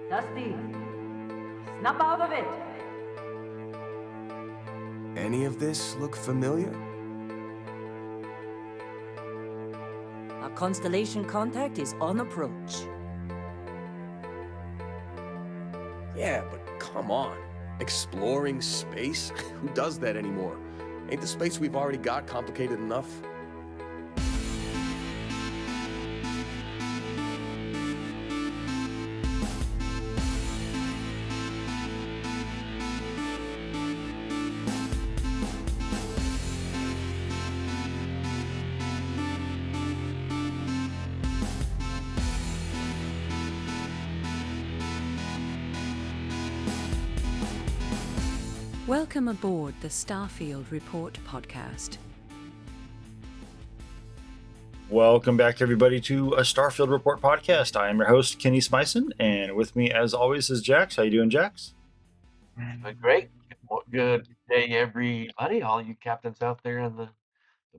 Dusty, snap out of it! Any of this look familiar? Our constellation contact is on approach. Yeah, but come on. Exploring space? Who does that anymore? Ain't the space we've already got complicated enough? Welcome aboard the Starfield Report podcast. Welcome back, everybody, to a Starfield Report podcast. I am your host, Kenny Smyson, and with me, as always, is Jax. How you doing, Jax? Great. Good day, everybody. All you captains out there in the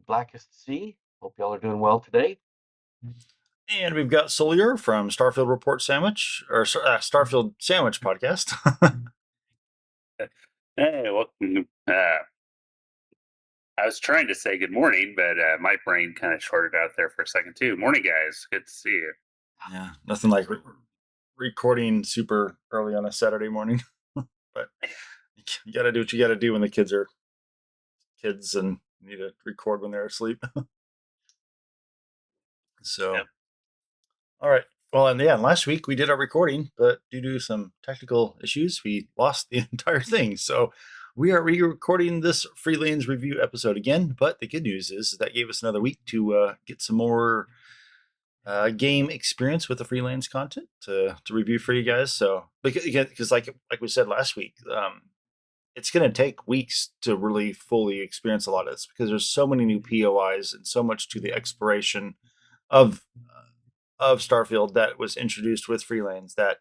blackest sea. Hope y'all are doing well today. And we've got Solier from Starfield Report Sandwich, or Starfield Sandwich podcast. Hey, welcome. I was trying to say good morning, but my brain kind of shorted out there for a second too. Morning, guys. Good to see you. Yeah, nothing like recording super early on a Saturday morning, but you got to do what you got to do when the kids are kids and need to record when they're asleep. So, Yep. All right. Well, and last week we did our recording, but due to some technical issues, we lost the entire thing. So we are re-recording this Freelanes review episode again. But the good news is that gave us another week to get some more game experience with the Freelance content to review for you guys. So because like we said last week, it's going to take weeks to really fully experience a lot of this because there's so many new POIs and so much to the exploration of Starfield that was introduced with Freelanes that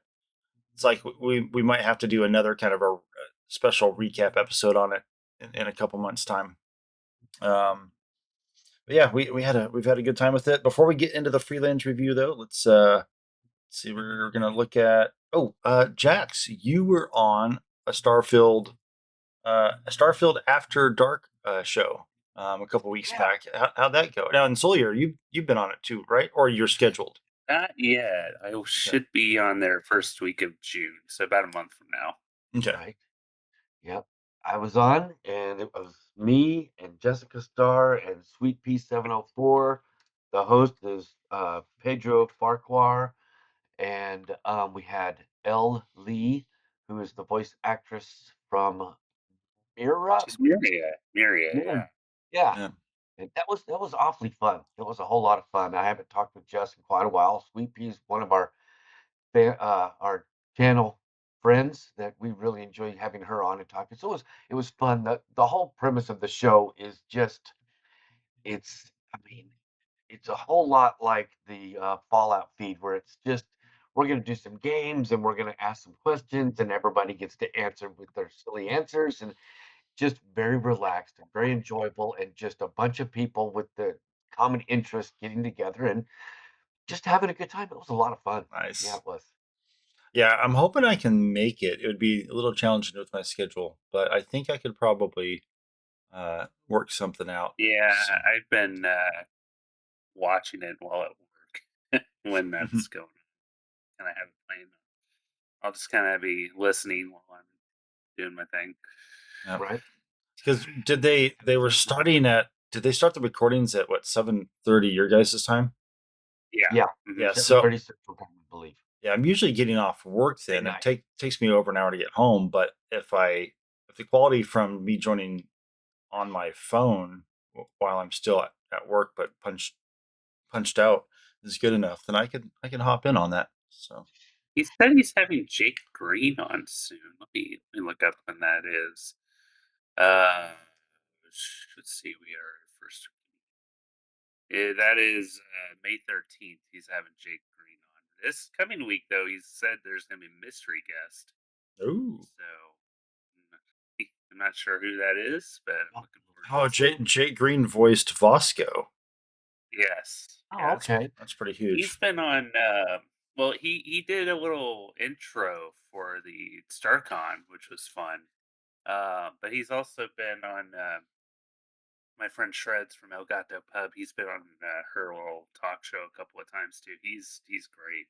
it's like we might have to do another kind of a special recap episode on it in a couple months' time. But yeah, we've had a good time with it. Before we get into the Freelance review, though, let's see. We're gonna look at Jax, you were on a Starfield After Dark show a couple weeks back. How'd that go? Now in Solier, you've been on it too, right? Or you're scheduled? Not yet. I should be on there first week of June, so about a month from now. Okay. Right. Yep. I was on, and it was me and Jessica Starr and Sweet Pea 704. The host is Pedro Farquhar, and we had Elle Lee, who is the voice actress from Mira. She's Myria. Yeah. Yeah. And that was awfully fun. It was a whole lot of fun. I haven't talked with Jess in quite a while. Sweet Pea is one of our channel friends that we really enjoy having her on and talking. So it was fun. The whole premise of the show is just it's I mean, it's a whole lot like the Fallout feed where it's just we're gonna do some games and we're gonna ask some questions and everybody gets to answer with their silly answers and just very relaxed and very enjoyable and just a bunch of people with the common interest getting together and just having a good time. It was a lot of fun. Nice. Yeah, it was. Yeah, I'm hoping I can make it. It would be a little challenging with my schedule, but I think I could probably work something out. Yeah, So- I've been watching it while at work when that's going on. And I have it playing. I'll just kind of be listening while I'm doing my thing. Yeah. Right. Because did they were starting at did they start the recordings at what 7:30 your guys' time? Yeah. Yeah. Mhm. Yeah, so 30 Central Time, I believe. yeah, I'm usually getting off work then. Night. It takes me over an hour to get home, but if the quality from me joining on my phone while I'm still at work but punched out is good enough, then I can hop in on that. So He said he's having Jake Green on soon. Let me look up when that is. Let's see. We are first. That is May 13th. He's having Jake Green on. This coming week, though, he said there's going to be a mystery guest. ooh. So I'm not sure who that is, but I'm looking forward to Oh, Jake Green voiced Vasco. Yes. Oh, Yeah, okay. That's pretty huge. he's been on well, he did a little intro for the StarCon, which was fun. But he's also been on my friend Shreds from El Gato Pub. He's been on her little talk show a couple of times too. He's great.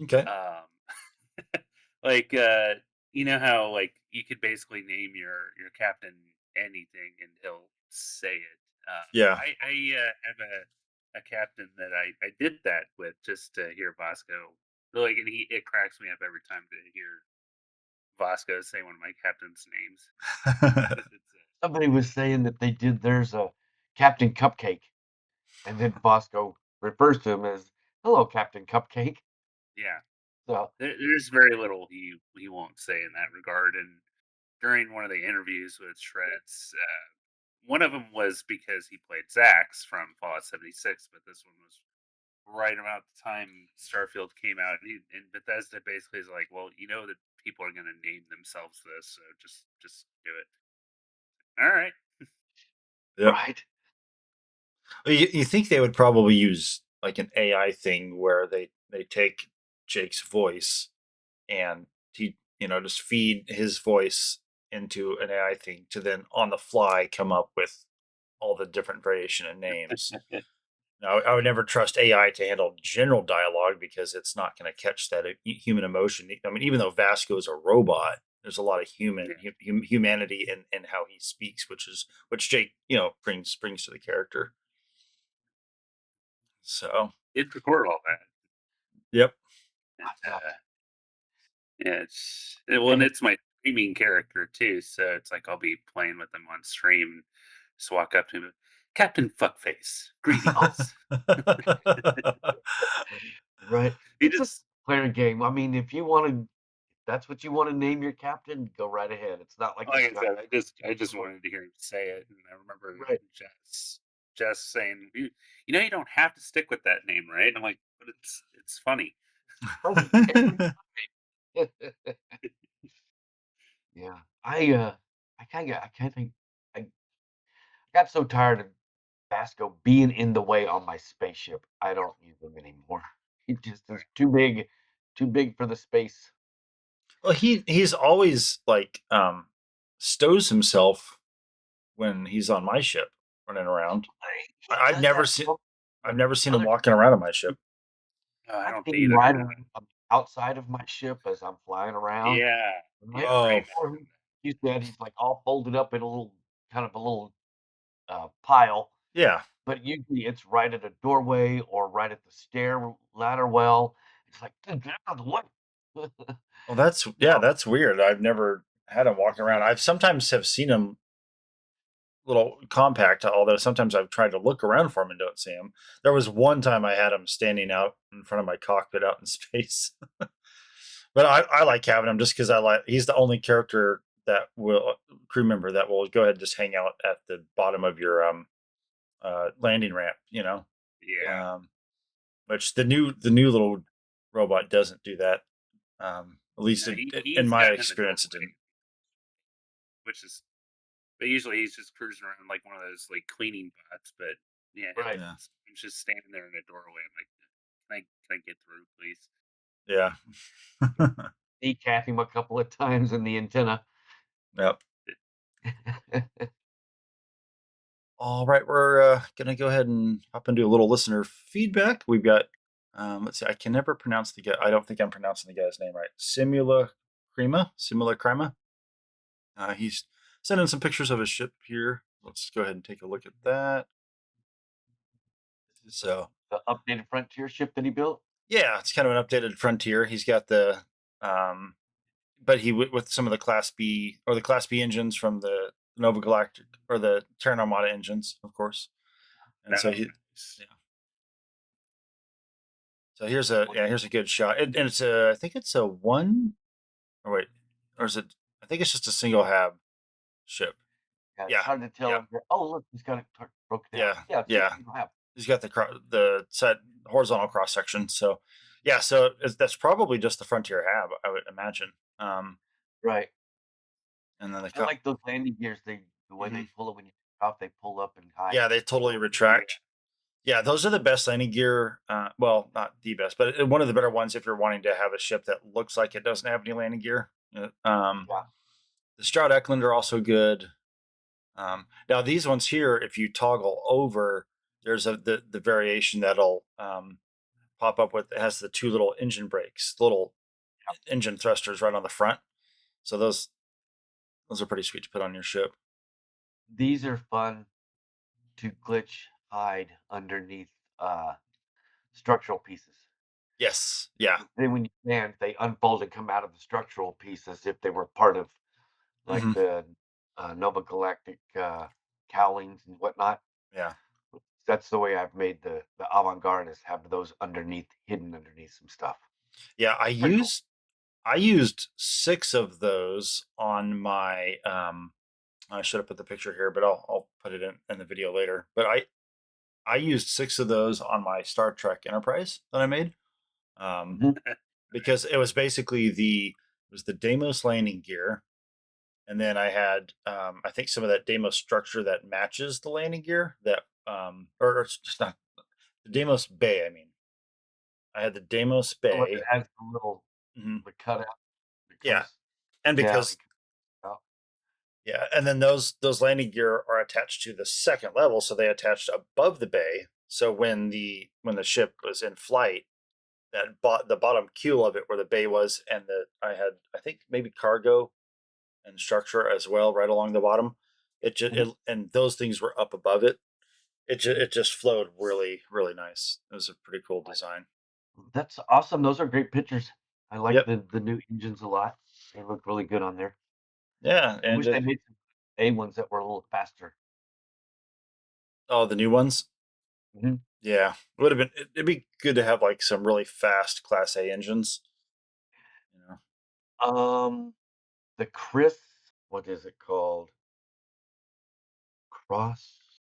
Okay. Um, like you know how like you could basically name your captain anything and he'll say it. Yeah. I have a captain that I did that with just to hear Vasco. Like, and it cracks me up every time to hear Vasco say one of my captain's names. 'Cause it's Somebody was saying that they did there's a Captain Cupcake, and then Bosco refers to him as "Hello, Captain Cupcake." yeah. So There's very little he won't say in that regard. And during one of the interviews with Shreds, one of them was because he played Zax from Fallout 76, but this one was right about the time Starfield came out. And Bethesda basically is like, well, you know that people are going to name themselves this, so just do it. All right. Yep. right, Well, you think they would probably use like an AI thing where they take Jake's voice and just feed his voice into an AI thing to then on the fly come up with all the different variation of names. Now, I would never trust AI to handle general dialogue because it's not going to catch that human emotion. I mean, even though Vasco is a robot, there's a lot of Yeah, humanity in how he speaks, which Jake brings to the character. So, it record all that. yep. And, yeah, yeah, well, and and it's my streaming character too, so it's like I'll be playing with them on stream. Just walk up to him, Captain Fuckface, oh, greetings. right, He it's a just player game. I mean, if you want to, that's what you want to name your captain. Go right ahead. It's not like like it's I got said, I just wanted to hear him say it, and I remember right. Jess saying, you know, you don't have to stick with that name, right?" I'm like, "But it's funny." Funny every time. Yeah, I kind of think I got so tired of Basco being in the way on my spaceship. I don't use them anymore. It just is too big for the space. Well, he's always like stows himself when he's on my ship running around. He I've does never that seen for I've never seen him other walking around on my ship. I I've don't seen him either. right around outside of my ship as I'm flying around. Yeah, Right yeah, right. Oh, before he said he's like all folded up in a little kind of a little pile, yeah. but usually it's right at a doorway or right at the stair ladder well. It's like, "Dude, get out of the way." Well, So, that's weird. I've never had him walking around. I've sometimes have seen him little compact, although sometimes I've tried to look around for him and don't see him. There was one time I had him standing out in front of my cockpit out in space. But I like having him just because he's the only character that will crew member that will go ahead and just hang out at the bottom of your landing ramp, Yeah, um, which the new little robot doesn't do that. At least no, in he's my gotten in the experience, it doorway, didn't. which is. But usually he's just cruising around like one of those like cleaning bots. But yeah, right. Yeah, he's just standing there in a doorway. I'm like, can I get through, please? yeah, Decap him a couple of times in the antenna. yep. All right, we're gonna go ahead and hop into a little listener feedback. We've got, let's see, I can never pronounce the guy. I don't think I'm pronouncing the guy's name right. Simula Crema. He's sending some pictures of his ship here. Let's go ahead and take a look at that. So, The updated frontier ship that he built. yeah, it's kind of an updated Frontier. He's got um, but with some of the Class B engines from the Nova Galactic or the Terra Armada engines, of course. And No, so nice. yeah. So here's a good shot, and it's a I think it's a one, or wait, or is it? I think it's just a single hab ship. Yeah, it's Yeah, hard to tell. yeah, Oh, look, he's got it broke down. yeah, Yeah, it's just yeah. single half. He's got the set horizontal cross section. So yeah, so that's probably just the Frontier hab, I would imagine. Right. And then I like those landing gears. The way they hmm pull it when you take off, they pull up and high. yeah, they totally Oh, yeah. retract. Yeah, those are the best landing gear. Well, not the best, but one of the better ones if you're wanting to have a ship that looks like it doesn't have any landing gear. Yeah. The Stroud Eklund are also good. Now these ones here, if you toggle over, there's the variation that'll pop up with, it has the two little engine brakes, little engine thrusters right on the front. So those are pretty sweet to put on your ship. These are fun to glitch hide underneath uh, structural pieces. Yes, yeah. Then when you land, they unfold and come out of the structural piece as if they were part of like Hmm. the Nova Galactic cowlings and whatnot. Yeah, That's the way I've made the avant-garde is have those underneath, hidden underneath some stuff. yeah. I Pretty cool. used I used 6 of those on my. I should have put the picture here, but I'll put it in the video later. But I used 6 of those on my Star Trek Enterprise that I made. Um, Mhm. because it was basically the Deimos landing gear, and then I had I think some of that Deimos structure that matches the landing gear that or it's just not the Deimos Bay. I mean, I had the Deimos The one that Bay. has the little Mhm. the cutout that Yeah, comes and down because and comes out. yeah, and then those landing gear are attached to the second level, so they attached above the bay. So when the ship was in flight, the bottom keel of it where the bay was, and I had I think maybe cargo and structure as well right along the bottom. Mhm. And those things were up above it. It just flowed really nice. It was a pretty cool design. That's awesome. Those are great pictures. I like Yep. the new engines a lot. They look really good on there. Yeah, I and wish they made some A ones that were a little faster. oh, the new ones. Mhm. Yeah, would have been. It'd be good to have like some really fast Class A engines. You know. Um, the Chris, what is it called? Cross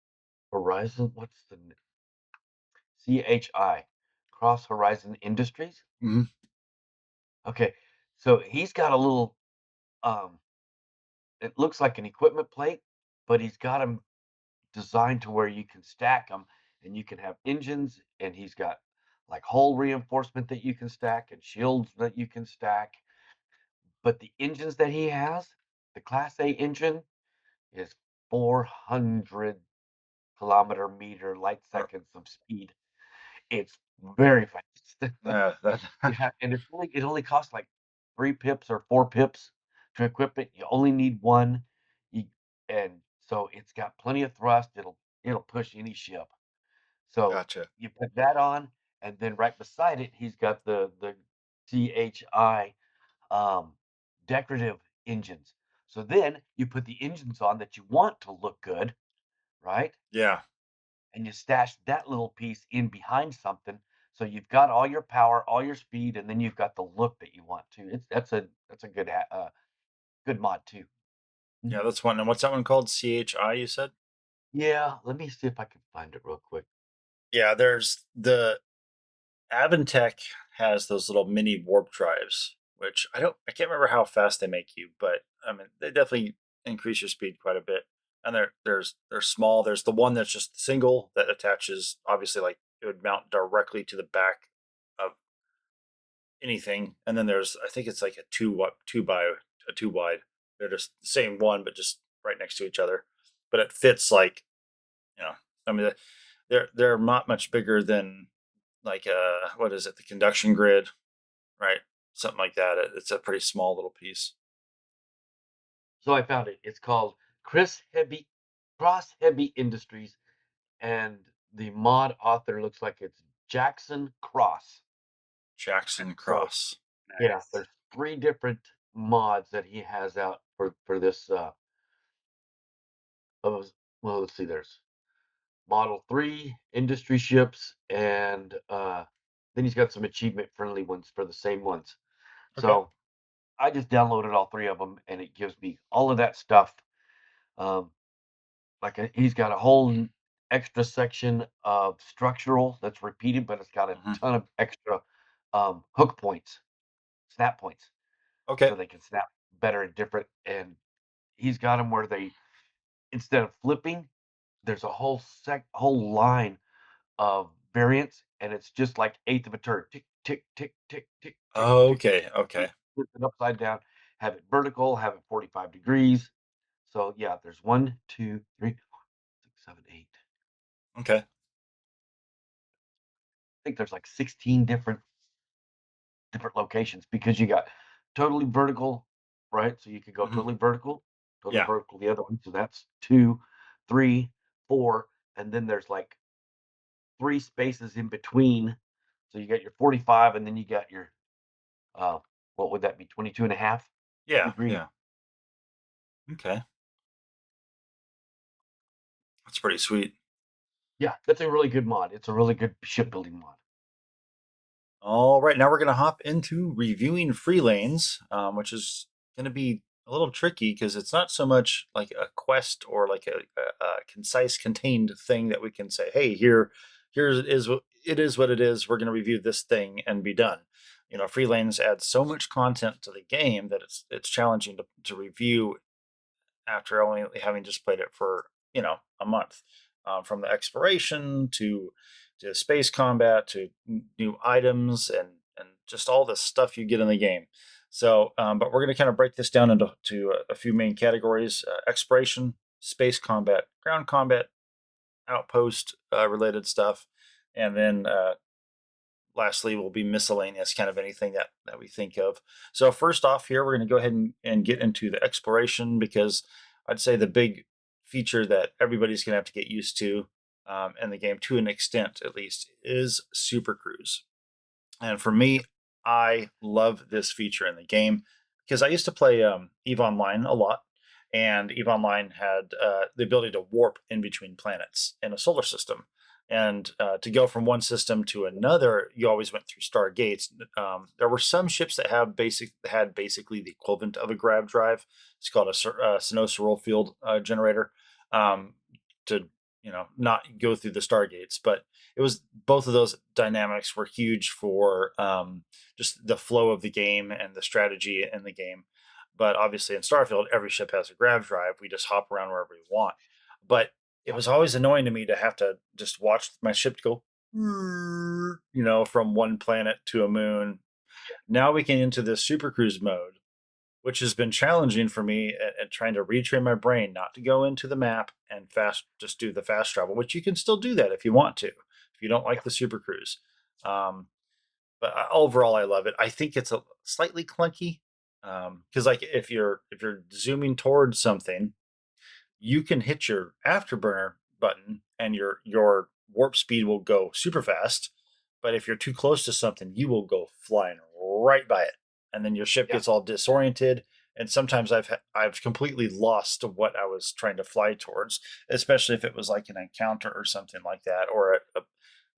Horizon. What's the CHI? Cross Horizon Industries. Mhm. Okay, so he's got a little. Um, it looks like an equipment plate, but he's got them designed to where you can stack them, and you can have engines, and he's got like hull reinforcement that you can stack and shields that you can stack. But the engines that he has, the Class A engine, is 400 kilometer meter light Or- seconds of speed. It's very fast. that Yeah, and it only costs like 3 pips or 4 pips to equip it. You only need 1. You and so it's got plenty of thrust. It'll push any ship. So gotcha. you put that on, and then right beside it, he's got the CHI um, decorative engines. So then you put the engines on that you want to look good, right? Yeah, And you stash that little piece in behind something. So you've got all your power, all your speed, and then you've got the look that you want to. That's a good good mod too. yeah, Mhm. that's one. And what's that one called? CHI, you said? Yeah, let me see if I can find it real quick. Yeah, there's the Avantech has those little mini warp drives, which I can't remember how fast they make you, but I mean they definitely increase your speed quite a bit. And they're small. There's the one that's just single that attaches, obviously like it would mount directly to the back of anything. And then there's I think it's like a two by a two wide. They're just the same one but just right next to each other. But it fits like, you know, I mean they're not much bigger than like what is it, the conduction grid, right? Something like that. It's a pretty small little piece. So I found it. It's called Chris Heavy Cross Heavy Industries, and the mod author looks like it's Jackson Cross. Jackson So Cross. yeah, Nice. there's 3 different mods that he has out for this well, let's see, there's Model 3 industry ships, and then he's got some achievement friendly ones for the same ones. Okay. So I just downloaded all 3 of them, and it gives me all of that stuff. Um, he's got a whole extra section of structural that's repeated, but it's got a Hmm. ton of extra hook points, snap points, Okay. so they can snap better and different. And he's got them where they instead of flipping, there's a whole line of variants, and it's just like eighth of a turn. Tick, tick, tick, tick, tick, tick, tick. Okay, You okay. flip it upside down, have it vertical, have it 45 degrees. So yeah, there's 1, 2, 3, 4, 6, 7, 8. Okay. I think there's like 16 different locations because you got totally vertical, right? So you could go Mhm. totally Yeah. vertical the other one. So that's 2, 3, 4, and then there's like 3 spaces in between. So you got your 45, and then you got your uh, what would that be? 22 and a half Yeah. degree. Yeah. Okay. That's pretty sweet. Yeah, that's a really good mod. It's a really good shipbuilding mod. All right, now we're going to hop into reviewing free lanes, which is going to be a little tricky because it's not so much like a quest or like a concise, contained thing that we can say, "Hey, here is it is what it is. We're going to review this thing and be done." You know, free lanes add so much content to the game that it's challenging to review after only having just played it for a month, from the exploration to space combat to new items and just all the stuff you get in the game. So, but we're going to kind of break this down into a few main categories: exploration, space combat, ground combat, outpost related stuff, and then lastly will be miscellaneous, kind of anything that we think of. So first off here, we're going to go ahead and get into the exploration, because I'd say the big feature that everybody's going to have to get used to, in the game, to an extent at least, is Super Cruise. And for me, I love this feature in the game because I used to play EVE Online a lot, and EVE Online had the ability to warp in between planets in a solar system. And to go from one system to another, you always went through stargates. There were some ships that had basically the equivalent of a grav drive. It's called a sinusoidal field generator, to not go through the stargates. But it was both of those dynamics were huge for just the flow of the game and the strategy in the game. But obviously in Starfield, every ship has a grav drive. We just hop around wherever we want. But it was always annoying to me to have to just watch my ship go, from one planet to a moon. Now we can into this super cruise mode, which has been challenging for me at trying to retrain my brain not to go into the map and just do the fast travel, which you can still do that if you want to, if you don't like Yeah, the super cruise. But overall, I love it. I think it's a slightly clunky, because like if you're zooming towards something, you can hit your afterburner button and your warp speed will go super fast. But if you're too close to something, you will go flying right by it, and then your ship yeah, gets all disoriented. And sometimes I've completely lost what I was trying to fly towards, especially if it was like an encounter or something like that, or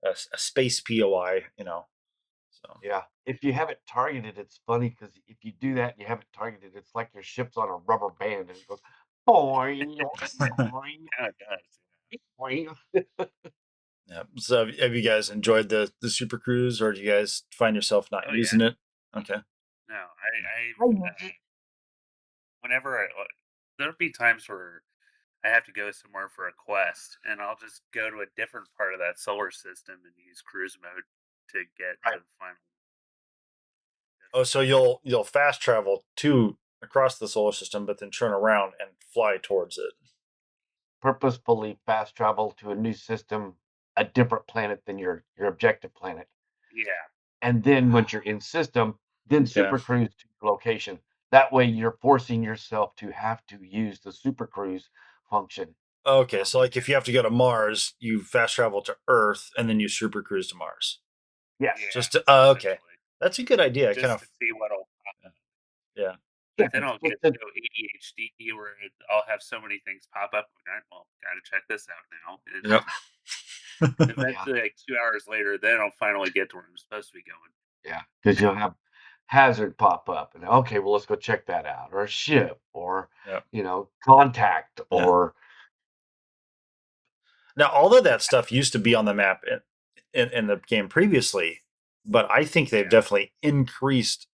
a space POI. So yeah. If you have it targeted, it's funny because if you do that and you have it targeted, it's like your ship's on a rubber band and it goes boing, boing, Yeah, it does. boing. yeah. So have you guys enjoyed the Super Cruise, or do you guys find yourself not Oh yeah. using it? Okay. No, I've I use it. whenever there'll be times where I have to go somewhere for a quest, and I'll just go to a different part of that solar system and use cruise mode to get to Right. the final Oh, so destination. you'll fast travel to across the solar system, but then turn around and fly towards it. Purposefully fast travel to a new system, a different planet than your objective planet. Yeah, And then once you're in system, then Okay. super cruise to your location. That way you're forcing yourself to have to use the super cruise function. Okay, Um, so like if you have to go to Mars, you fast travel to Earth and then you super cruise to Mars. yes. yeah, Okay, essentially, that's a good idea. Kind just of, to see what'll pop up. yeah. Yeah. But then I'll It's get a, so ADHD where I'll have so many things pop up. All right, well, gotta check this out now. And Yep. yeah. eventually, like 2 hours later, then I'll finally get to where I'm supposed to be going. Yeah. Because you'll have hazard pop up and okay, well let's go check that out. Or a ship or Yep. contact Yeah. or Now, all of that stuff used to be on the map in the game previously, but I think they've Yeah, definitely increased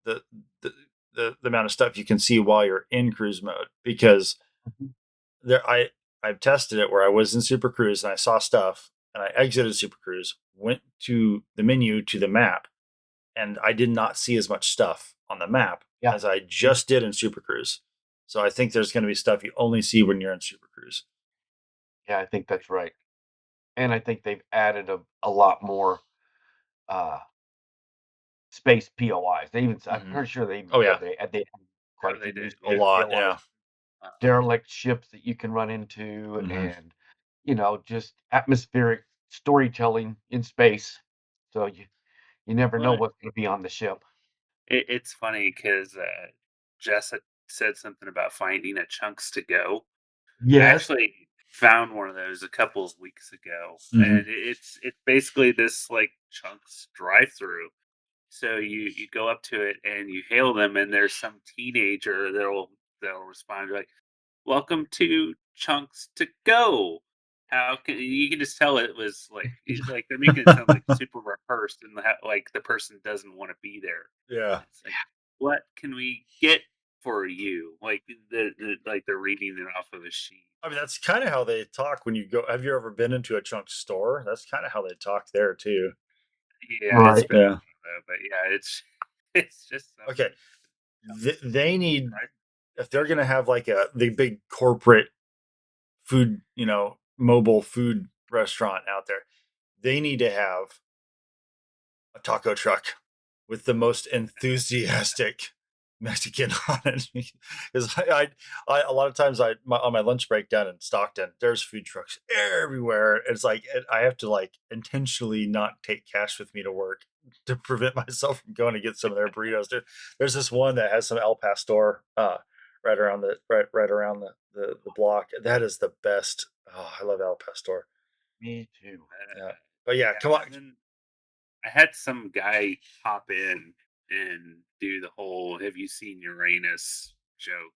the the the amount of stuff you can see while you're in cruise mode, because Mhm. I've tested it where I was in Super Cruise and I saw stuff, and I exited Super Cruise, went to the menu to the map, and I did not see as much stuff on the map Yeah. as I just did in Super Cruise. So I think there's going to be stuff you only see when you're in Super Cruise. Yeah, I think that's right. And I think they've added a lot more uh space POIs. I'm Mhm. pretty sure they even Oh said yeah, they had quite Oh, a they few new did. a Yeah. space lot. POIs, Yeah. derelict ships that you can run into, Hmm. and just atmospheric storytelling in space. So you never know Well, what's going to be on the ship. it's funny because Jess had said something about finding a chunks to go. I Yes. actually found one of those a couple of weeks ago, Hmm. and it's basically this like chunks drive through. So you go up to it and you hail them, and there's some teenager that'll respond like, "Welcome to Chunks to Go." How can you can just tell it was like they're making it sound like super rehearsed, and like the person doesn't want to be there. Yeah. It's like, what can we get for you? Like like they're reading it off of a sheet. I mean, that's kind of how they talk when you go. Have you ever been into a Chunk store? That's kind of how they talk there too. Yeah, it's Right. been a Yeah. while though, but yeah, it's it's just Okay. something. They need, Right? if they're gonna have like the big corporate food, mobile food restaurant out there, they need to have a taco truck with the most enthusiastic Mexican on it. Because a lot of times on my lunch break down in Stockton, there's food trucks everywhere. It's like I have to like intentionally not take cash with me to work to prevent myself from going to get some of their burritos. There's this one that has some El Pastor right around the block. That is the best. Oh, I love El Pastor. Me too. Yeah, but yeah, come Yeah, on. and then I had some guy hop in and do the whole "Have you seen Uranus?" joke.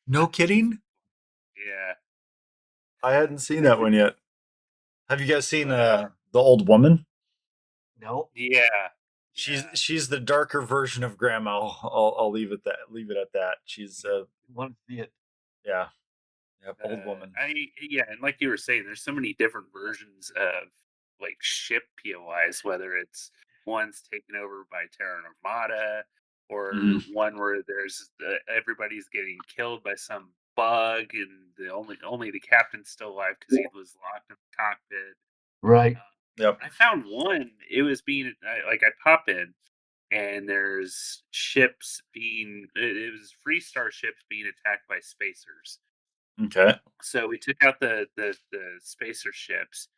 No Just kidding. yeah, I hadn't seen that one yet. Have you guys seen but the old woman? No. yeah, She's yeah. she's the darker version of Grandma. I'll leave it at that. She's Want to see it? yeah, yep, old woman. I yeah, and like you were saying, there's so many different versions of like ship POIs, whether it's one's taken over by Terra Armada, or Hmm. one where there's everybody's getting killed by some bug, and only the captain's still alive because he was locked in the cockpit. Right. Yep. I found one. It was being I pop in, and there's ships being it was free star ships being attacked by spacers. Okay. So we took out the spacer ships,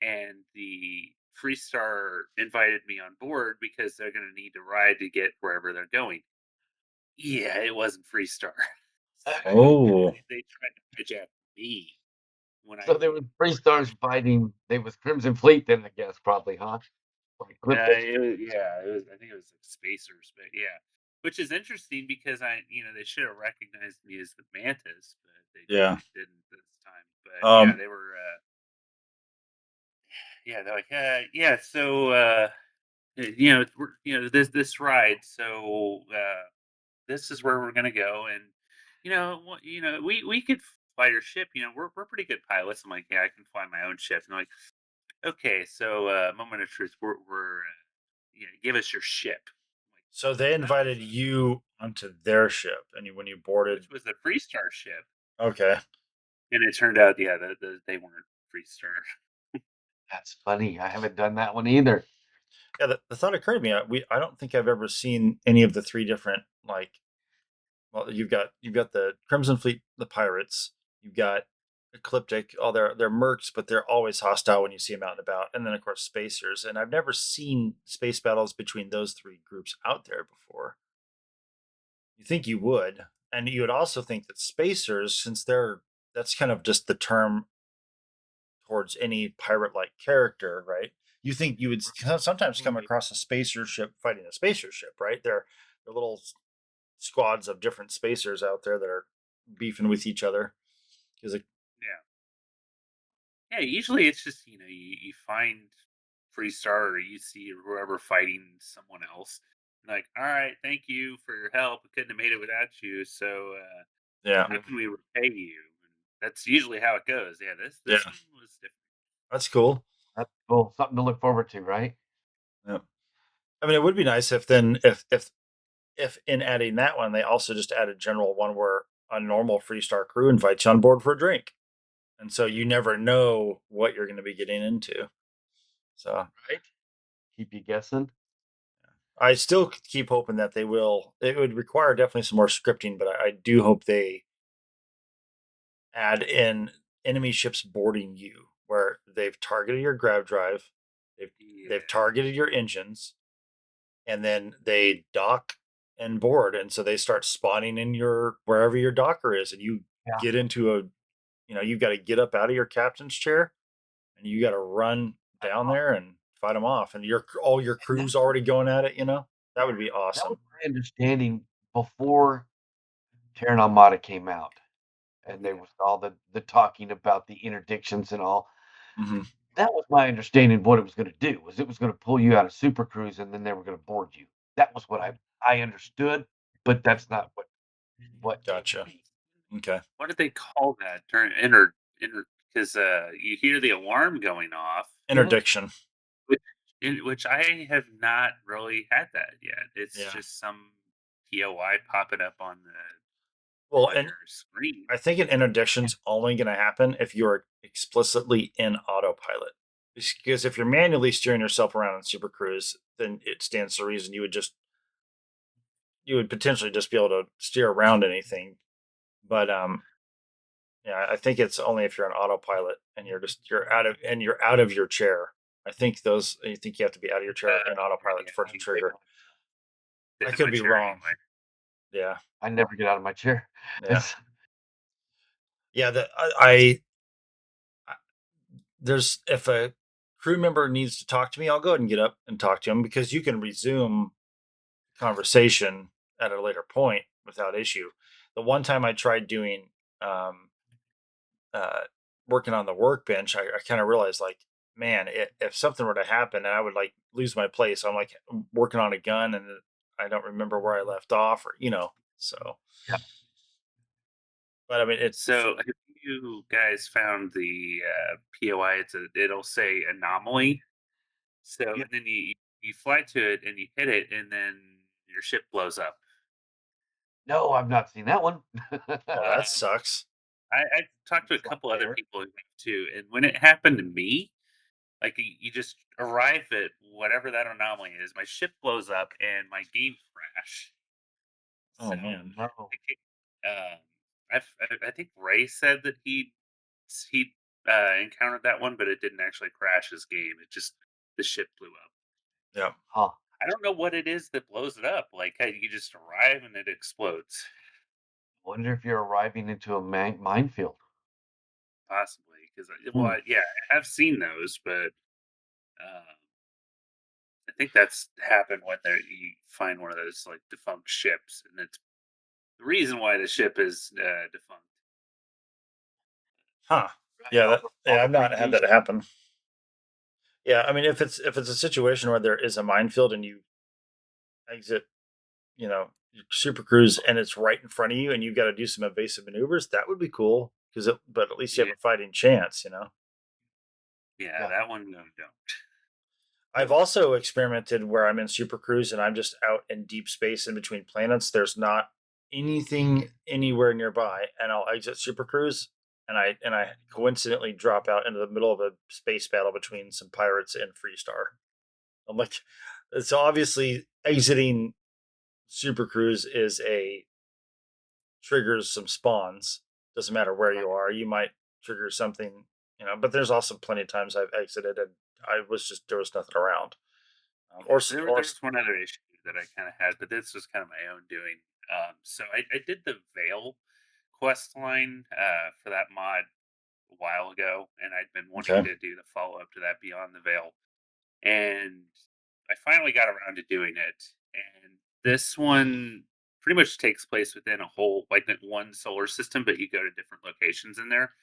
and the Freestar invited me on board because they're going to need to ride to get wherever they're going. Yeah, it wasn't Freestar. So Oh, they tried to hijack me when I So there was three stars fighting. There was Crimson Fleet then, I guess, probably, huh? Or Ecliptic. it was. I think it was like spacers, but yeah, which is interesting because they should have recognized me as the Mantis, but yeah. they didn't this time. But yeah, Um. they were. Yeah, they're like, yeah. So this ride. So this is where we're gonna go, and we could fly your ship. We're pretty good pilots. I'm like, yeah, I can fly my own ship. And they're like, okay, so moment of truth, give us your ship. So they I'm like, invited you onto their ship, and when you boarded, which was the Freestar ship, okay. and it turned out, yeah, they weren't Freestar. That's funny. I haven't done that one either. Yeah, the thought occurred to me. I don't think I've ever seen any of the three different like. Well, you've got the Crimson Fleet, the pirates. You've got Ecliptic. Oh, they're mercs, but they're always hostile when you see them out and about. And then of course spacers. And I've never seen space battles between those three groups out there before. You think you would, and you would also think that spacers, since that's kind of just the term towards any pirate-like character, right? You think you would sometimes come Right. across a spacer ship fighting a spacer ship, right? They're little squads of different spacers out there that are beefing with each other. Because Yeah. Yeah, usually it's just you find Freestar or you see whoever fighting someone else. Like, all right, thank you for your help. We couldn't have made it without you. So, yeah, how can we repay you? And that's usually how it goes. Yeah, this yeah, one was different. that's cool. That's cool. Something to look forward to, right? Yeah. I mean, it would be nice if then if in adding that one, they also just added general one where a normal Freestar crew invites you on board for a drink, and so you never know what you're going to be getting into. So Right. Keep you guessing. I still keep hoping that they will. It would require definitely some more scripting, but I do hope they add in enemy ships boarding you, where they've targeted your grav drive, they've Yeah. targeted your engines, and then they dock and board, and so they start spawning in your wherever your docker is, and you Yeah. get into a, you've got to get up out of your captain's chair, and you got to run down there and fight them off, and your all your And crew's already going at it. That would be that was awesome. my understanding before Terran Armada came out, and there Yeah. was all the talking about the interdictions and all. Hmm. That was my understanding of what it was gonna do, was it was gonna pull you out of Super Cruise, and then they were gonna board you. That was what I understood, but that's not what came to Gotcha. be. Okay. What did they call that during inter? Because you hear the alarm going off, Yeah. Interdiction. which which I have not really had that yet. It's Yeah. just some POI popping up Well, on and your screen. I think an interdiction's only going to happen if you're explicitly in autopilot. Because if you're manually steering yourself around in Super Cruise, then it stands to reason you would potentially just be able to steer around anything. But yeah, I think it's only if you're on autopilot and you're out of your chair. I think you have to be out of your chair in autopilot Yeah, for it to trigger. I sit in could my be chair wrong. anyway. Yeah, I never get out of my chair. yeah, It's yeah. I there's if a crew member needs to talk to me, I'll go ahead and get up and talk to him because you can resume conversation at a later point without issue. The one time I tried doing um, uh, working on the workbench, I kind of realized like, man, if something were to happen and I would like lose my place, I'm like working on a gun and I don't remember where I left off, or so. yeah. But I mean, So, have you guys found the POI? It'll say anomaly. So, Yeah. and then you fly to it and you hit it, and then your ship blows up. No, I've not seen that one. oh, that sucks. I talked to a It's not couple other fair. people who have too, and when it happened to me, like you just arrive at whatever that anomaly is, my ship blows up and my game crash. Oh So, man. No. um, I think Ray said that he encountered that one, but it didn't actually crash his game. It just the ship blew up. Yeah. Huh. I don't know what it is that blows it up. Like how you just arrive and it explodes, Wonder if you're arriving into a minefield. possibly. Because Hmm. yeah, I have seen those, but um, I think that's happened when you find one of those like defunct ships, and it's the reason why the ship is defunct. Huh. Right. Yeah. All Yeah. the I've not had previous. that happen. Yeah. I mean, if it's a situation where there is a minefield and you exit, your Super Cruise and it's right in front of you and you've got to do some evasive maneuvers, that would be cool but at least you have Yeah, a fighting chance. yeah, Yeah. that one you don't. I've also experimented where I'm in Super Cruise and I'm just out in deep space in between planets. There's not anything anywhere nearby, and I'll exit Super Cruise and I coincidentally drop out into the middle of a space battle between some pirates and Freestar. I'm like, so obviously exiting Super Cruise is a triggers some spawns. Doesn't matter where Right. you are, you might trigger something. But there's also plenty of times I've exited and there was nothing around. Yeah, there was one other issue that I kind of had, but this was kind of my own doing. So I did the Veil quest line for that mod a while ago, and I'd been wanting Okay. to do the follow up to that Beyond the Veil, and I finally got around to doing it. And this one pretty much takes place within a whole like one solar system, but you go to different locations in there.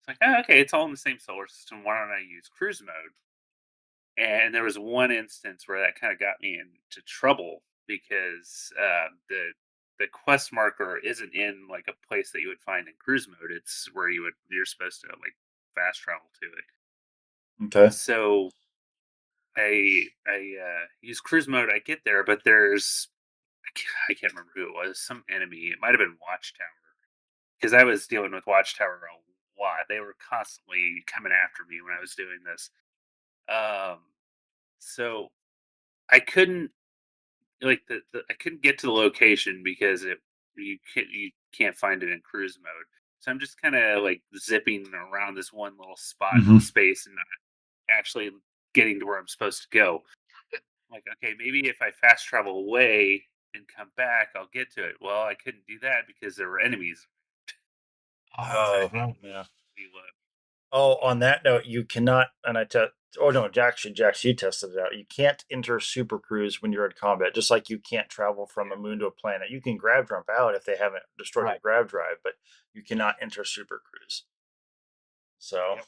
It's like, oh, okay, it's all in the same solar system. Why don't I use cruise mode? And there was one instance where that kind of got me into trouble because the quest marker isn't in like a place that you would find in cruise mode. It's where you're supposed to like fast travel to it. Okay. So I use cruise mode. I get there, but there's I can't remember who it was. Some enemy. It might have been Watchtower because I was dealing with Watchtower a lot. They were constantly coming after me when I was doing this. Um, so I couldn't I couldn't get to the location because you can't find it in cruise mode. So I'm just kind of like zipping around this one little spot in Hmm. space and not actually getting to where I'm supposed to go. Like, okay, maybe if I fast travel away and come back, I'll get to it. Well, I couldn't do that because there were enemies. Oh, So I Oh, had to yeah. reload. Oh, on that note, you cannot, and I test. Oh no, Jax, you tested it out. You can't enter Super Cruise when you're in combat, just like you can't travel from a moon to a planet. You can grab jump out if they haven't destroyed your right. grav drive, but you cannot enter Super Cruise. So, Yep.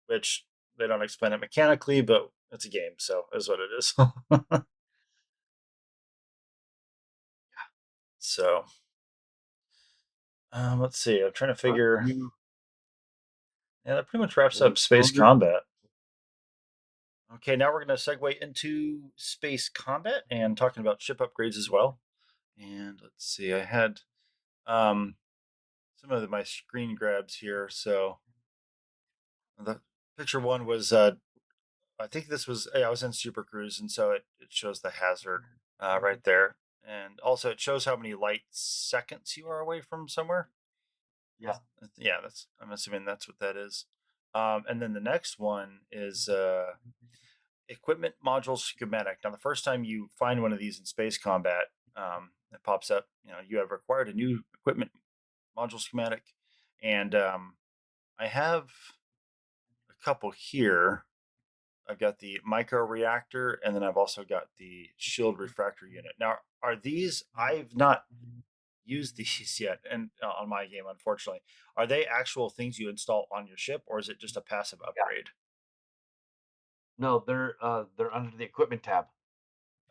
which they don't explain it mechanically, but it's a game, so is what it is. So, let's see. I'm trying to But figure. you Yeah, that pretty much wraps any up space further? combat. Okay, now we're going to segue into space combat and talking about ship upgrades as well. And let's see, I had um, some of my screen grabs here. So the picture one was, I think this was, yeah, I was in Super Cruise, and so it shows the hazard right there. And also it shows how many light seconds you are away from somewhere. Yeah. Yeah, I'm assuming that's what that is. And then the next one is equipment module schematic. Now, the first time you find one of these in space combat, it pops up. You have required a new equipment module schematic, and I have a couple here. I've got the micro reactor, and then I've also got the shield refractor unit. Now, are these? I've not used these yet, and on my game, unfortunately, are they actual things you install on your ship, or is it just a passive Yeah. upgrade? No, they're under the equipment tab.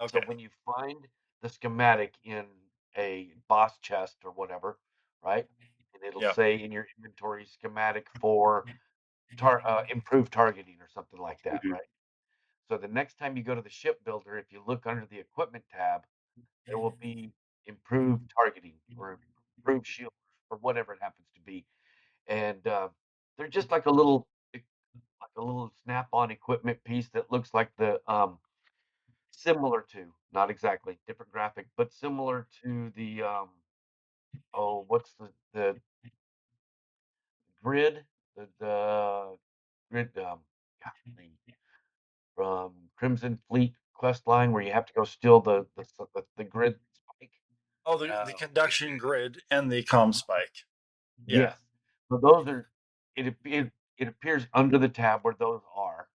So Okay. when you find the schematic in a boss chest or whatever, right? And it'll Yeah. say in your inventory schematic for improved targeting or something like that, Mhm. right? So the next time you go to the ship builder, if you look under the equipment tab, there will be improved targeting or improved shield or whatever it happens to be. And they're just like a little snap-on equipment piece that looks like the similar to, not exactly, different graphic, but similar to the oh, what's the grid, the grid golly, from Crimson Fleet quest line where you have to go steal the grid spike. Oh, the Oh, conduction grid and the comm spike. Yeah. Yes. So those are it appears under the tab where those are,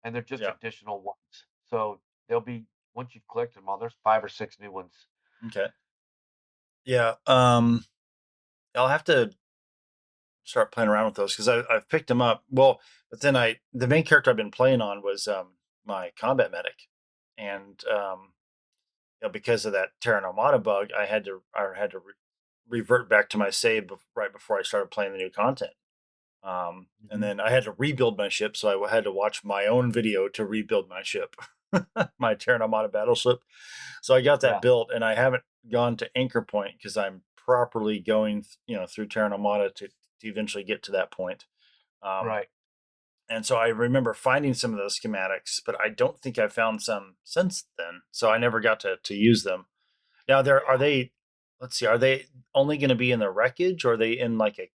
and they're just Yeah. additional ones. So they'll be once you've collected them all, there's 5 or 6 new ones. Okay. Yeah. I'll have to start playing around with those because I've picked them up. Well, but then the main character I've been playing on was my combat medic, and because of that Terra Nomada bug, I had to revert back to my save right before I started playing the new content. And Mhm. then I had to rebuild my ship, so I had to watch my own video to rebuild my ship, my Terra Nomada battleship. So I got that Yeah, built, and I haven't gone to Anchor Point because I'm properly going, through Terra Nomada to eventually get to that point. Um, right. and so I remember finding some of those schematics, but I don't think I found some since then. So I never got to use them. Now, there are Yeah. they. Let's see. Are they only going to be in the wreckage, or are they in like a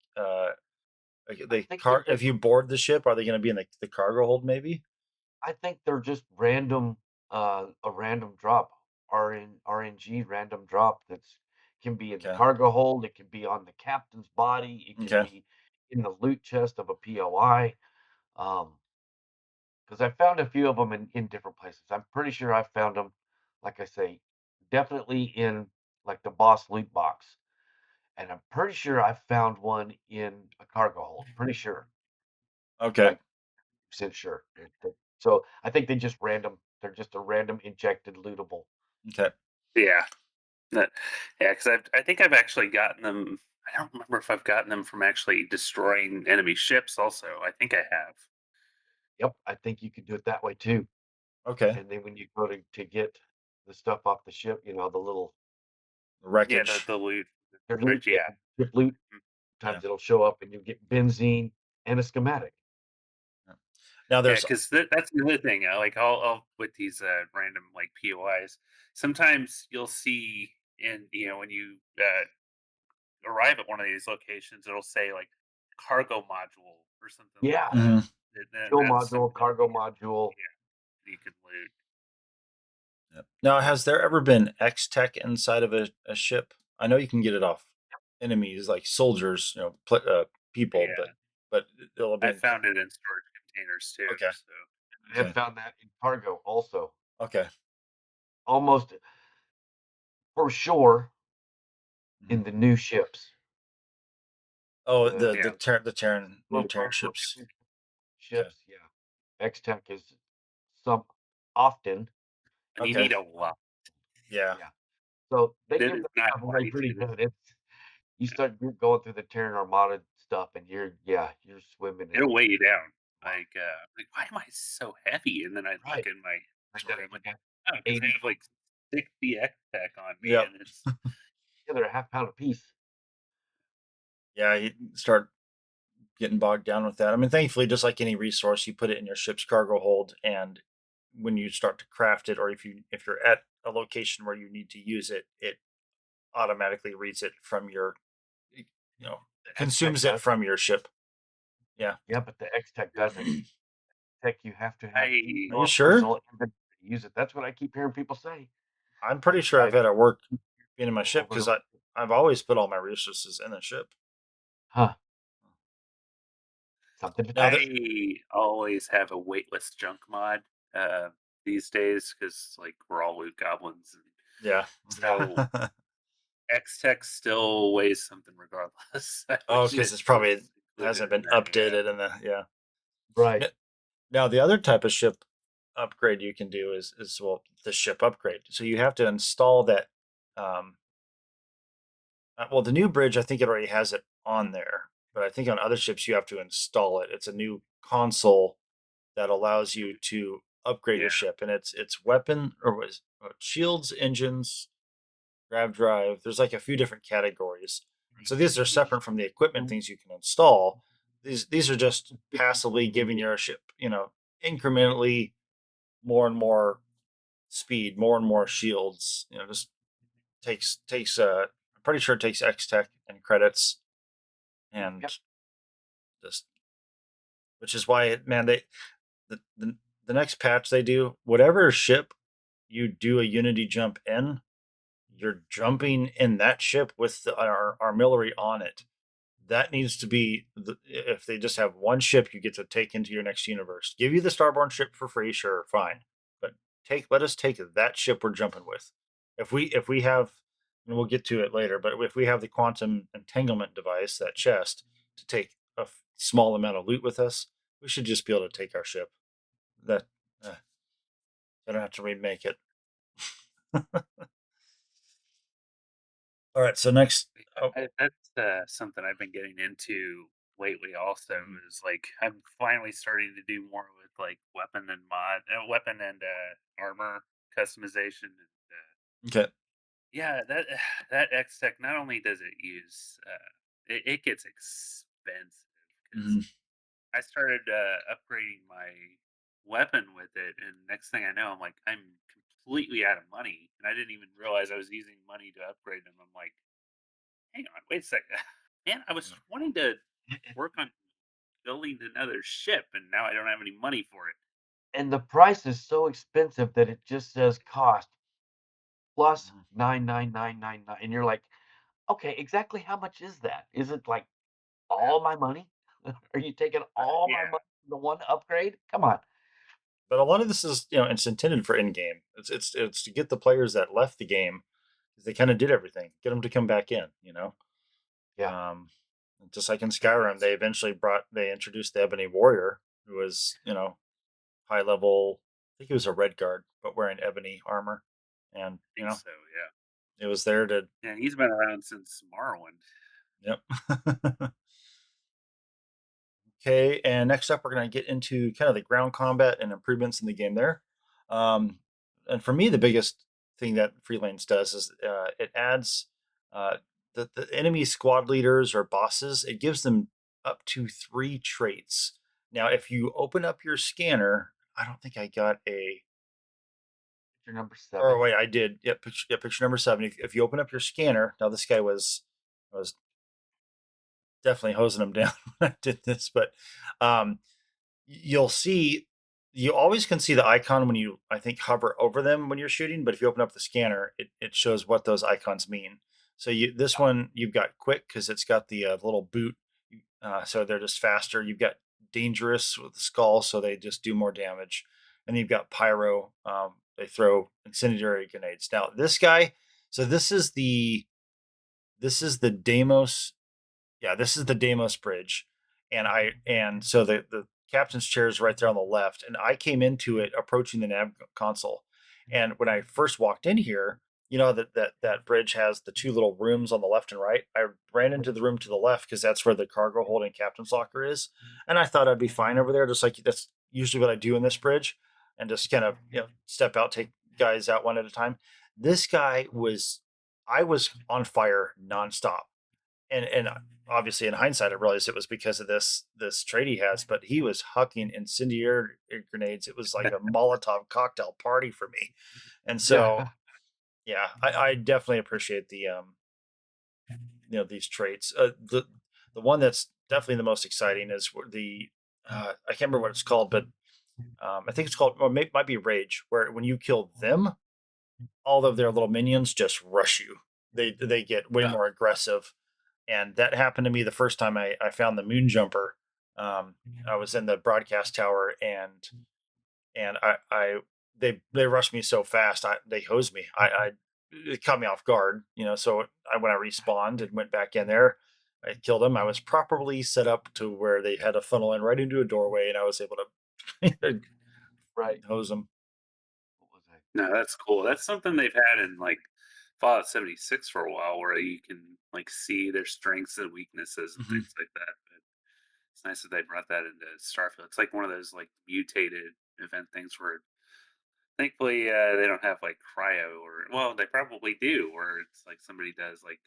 I the think they're car? If just you board the ship, are they going to be in the cargo hold? Maybe. I think they're just random, a random drop, RNG random drop that's can be in the Okay. cargo hold, it can be on the captain's body, it can Okay. be in the loot chest of a POI. Because I found a few of them in different places. I'm pretty sure I found them, like I say, definitely in like the boss loot box, and I'm pretty sure I found one in a cargo hold. Pretty sure, Okay. like percent sure. So I think they just random. They're just a random injected lootable. Okay. yeah. That, yeah, because I think I've actually gotten them. I don't remember if I've gotten them from actually destroying enemy ships. Also, I think I have. Yep, I think you could do it that way too. Okay. And then when you go to get the stuff off the ship, the little Yeah, the Wreckage. the loot, their right? loot, yeah, Yeah. ship loot. Mhm. Yeah. Sometimes it'll show up and you get benzene and a schematic. Yeah. Now Yeah, there's. because that's the other thing. Like I'll with these random like POIs. Sometimes you'll see in when you arrive at one of these locations, it'll say like cargo module or something like Yeah, that. Mhm. And then fuel that's module, something cargo module. you can loot. Yep. Now, has there ever been X tech inside of a ship? I know you can get it off enemies like soldiers, people, Yeah, but it'll have I been found it in storage containers too. okay. So I have Okay. found that in cargo also. Okay. Almost for sure Mhm. in the new ships. Oh, The yeah, The Terran new little Terran cargo ships. Okay. ships, yeah. X-Tech is some often, and you Okay. need a lot. Yeah. yeah. So they It give is the not stuff away pretty pricey. good. You start going through the Terran Armada stuff and you're swimming in It'll weigh you down. wow. Like why am I so heavy? And then I look Right. in my Find out inventory. I'm you like, got oh, because I 80 have like 60 X tech on me, Yep. and it's yeah, they're a half pound a piece. Yeah. You start getting bogged down with that. I mean, thankfully, just like any resource, you put it in your ship's cargo hold, and when you start to craft it, or if you're at a location where you need to use it, it automatically reads it from your, The X-Tech consumes it does. from your ship. Yeah. Yeah, but the X-Tech doesn't. Tech you have to have in I Are you your sure? personal inventory to use it. That's what I keep hearing people say. I'm pretty sure I've I've had it work in my ship over and because over. I've always put all my resources in the ship. Huh. Something to Now try. that I always have a weightless junk mod uh, these days because like we're all loot goblins, and yeah. so X Tech still weighs something regardless. I Oh, wish because it it's was probably included hasn't in been there. Yeah. updated in the yeah. Right. N- Now the other type of ship upgrade you can do is well the ship upgrade. So you have to install that. Um, well, the new bridge I think it already has it on there, but I think on other ships you have to install it. It's a new console that allows you to upgrade your Yeah. ship, and it's weapon or was shields, engines, grav drive. There's like a few different categories. So these are separate from the equipment things you can install. These are just passively giving your ship, incrementally more and more speed, more and more shields. Just takes I'm pretty sure it takes X Tech and credits and Yep. just which is why man the, the the next patch they do whatever ship you do a Unity jump in, you're jumping in that ship with our artillery on it. That needs to be if they just have one ship you get to take into your next universe. Give you the Starborn ship for free, sure, fine. But let us take that ship we're jumping with. If we have and we'll get to it later, but if we have the quantum entanglement device, that chest, to take a small amount of loot with us, we should just be able to take our ship. That I don't have to remake it. All right, so next. Oh, That's something I've been getting into lately. Also, mhm. is like I'm finally starting to do more with like weapon and armor customization. And, Okay. yeah, that that X Tech not only does it use, it gets expensive because Mhm. I started upgrading my weapon with it, and next thing I know, I'm like I'm completely out of money, and I didn't even realize I was using money to upgrade them. I'm like, hang on, wait a second. Man, I was wanting to work on building another ship, and now I don't have any money for it. And the price is so expensive that it just says cost plus Mhm. 99999 and you're like, "Okay, exactly how much is that? Is it like Yeah, all my money? Are you taking all my yeah, money for the one upgrade? Come on." But a lot of this is, it's intended for in game. It's to get the players that left the game because they kind of did everything, get them to come back in. Yeah. Um, just like in yeah. Skyrim, they introduced the Ebony Warrior, who was high level. I think he was a red guard, but wearing ebony armor, and I think so. Yeah, it was there to. and he's been around since Morrowind. Yep. Okay, and next up, we're going to get into kind of the ground combat and improvements in the game there. Um, and for me, the biggest thing that Freelance does is it adds uh, the enemy squad leaders or bosses, it gives them up to 3 traits. Now, if you open up your scanner, I don't think I got a. Picture number Or 7. wait, I did. Yeah, picture number 7. If you open up your scanner, now this guy was definitely hosing him down when I did this, but um, you'll see you always can see the icon when you I think hover over them when you're shooting, but if you open up the scanner, it shows what those icons mean. So this one you've got quick because it's got the little boot, so they're just faster. You've got dangerous with the skull, so they just do more damage, and you've got pyro. They throw incendiary grenades. Now this guy, so this is the Deimos, yeah, this is the Deimos Bridge, and so the captain's chair is right there on the left, and I came into it approaching the nav console, and when I first walked in here, that bridge has the 2 little rooms on the left and right. I ran into the room to the left because that's where the cargo hold and captain's locker is, and I thought I'd be fine over there, just like that's usually what I do in this bridge, and just kind of step out, take guys out one at a time. This guy was, I was on fire nonstop, and obviously in hindsight I realized it was because of this trait he has, but he was hucking incendiary grenades. It was like a Molotov cocktail party for me. And so Yeah. yeah, I definitely appreciate these traits. The one that's definitely the most exciting is the I can't remember what it's called, but I think it's called, or might be rage, where when you kill them, all of their little minions just rush you. They get way Oh, more aggressive, and that happened to me the first time I found the moon jumper. I was in the broadcast tower, and I they rushed me so fast. They hosed me. It caught me off guard. So when I respawned and went back in there, I killed them. I was properly set up to where they had a funnel in right into a doorway, and I was able to Right. hose them. What was I? no, that's cool. That's something they've had in like Fallout 76 for a while, where you can like see their strengths and weaknesses and Mhm. things like that. But it's nice that they brought that into Starfield. It's like one of those like mutated event things where thankfully they don't have like cryo, or well, they probably do, where it's like somebody does like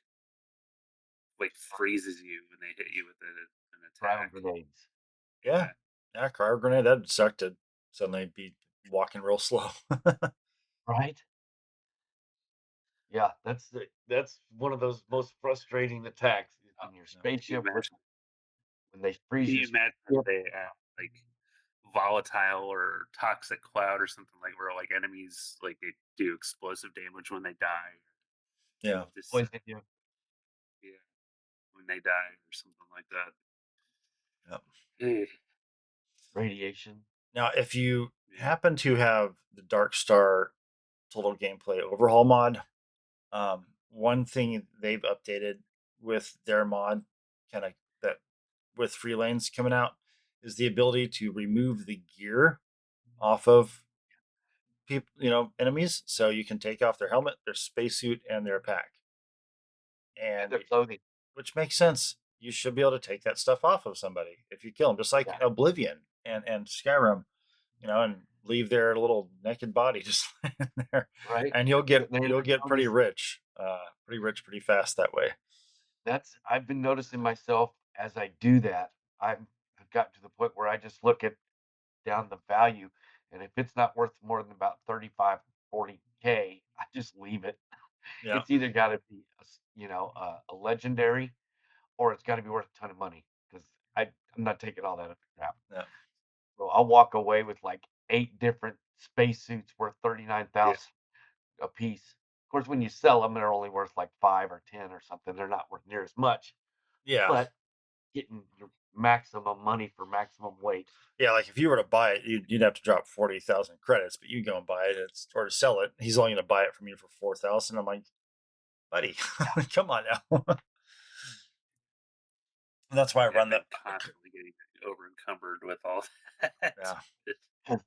freezes you when they hit you with an Cryo attack. grenades. Yeah, Yeah. yeah. Cryo grenade, that'd suck to suddenly be walking real slow. Right? Yeah, that's one of those most frustrating attacks in your Yeah. Can you spaceship with imagine? when they freeze Can your you imagine if ship. they like volatile or toxic cloud or something, like where like enemies like they do explosive damage when they die, Yeah. just Poison you. yeah, when they die or something like that. Yep. Eh, Radiation. Now, if you yeah. happen to have the Dark Star Total Gameplay Overhaul mod, one thing they've updated with their mod, kind of that with free lanes coming out, is the ability to remove the gear off of people, enemies, so you can take off their helmet, their spacesuit, and their pack, And and their clothing. which makes sense. You should be able to take that stuff off of somebody if you kill them, just like Yeah. Oblivion and Skyrim, and leave their little naked body just laying there, Right? and you'll get Sitting there in you'll their get clothes. pretty rich, pretty fast that way. I've been noticing myself as I do that. I've gotten to the point where I just look at down the value, and if it's not worth more than about 35, 40K, I just leave it. Yeah, It's either got to be a legendary, or it's got to be worth a ton of money because I'm not taking all that other crap. yeah, So I'll walk away with like 8 different spacesuits worth Yeah. 39,000 a piece. Of course, when you sell them, they're only worth like 5 or 10 or something. They're not worth near as much, yeah, but getting your maximum money for maximum weight. yeah. Like if you were to buy it, you'd have to drop 40,000 credits, but you go and buy it, or to sell it. He's only going to buy it from you for 4,000. I'm like, buddy, come on now. That's why I Yeah, run I've the been constantly getting over encumbered with all that. yeah. It's-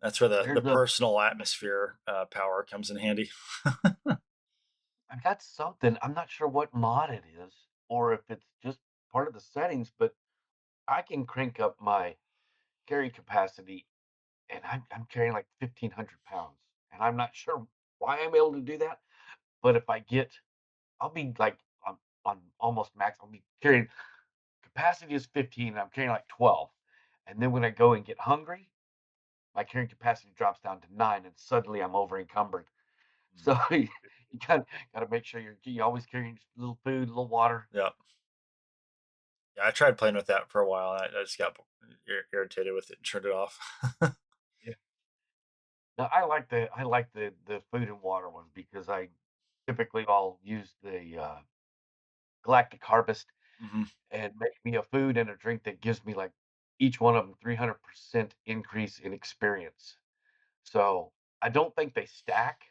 That's where the There's a personal atmosphere power comes in handy. I got something. I'm not sure what mod it is or if it's just part of the settings, but I can crank up my carry capacity, and I'm carrying like 1,500 pounds, and I'm not sure why I'm able to do that. But if I get, I'll be like on almost max. I'll be carrying capacity is 15, and I'm carrying like 12, and then when I go and get hungry, my carrying capacity drops down to 9, and suddenly I'm over encumbered. Mm. So you gotta make sure you always carrying a little food, a little water. Yeah. Yeah, I tried playing with that for a while. I just got irritated with it and turned it off. Yeah. Now I like the food and water ones because I typically I'll use the galactic harvest Hmm. and make me a food and a drink that gives me like each one of them 300% increase in experience. So I don't think they stack,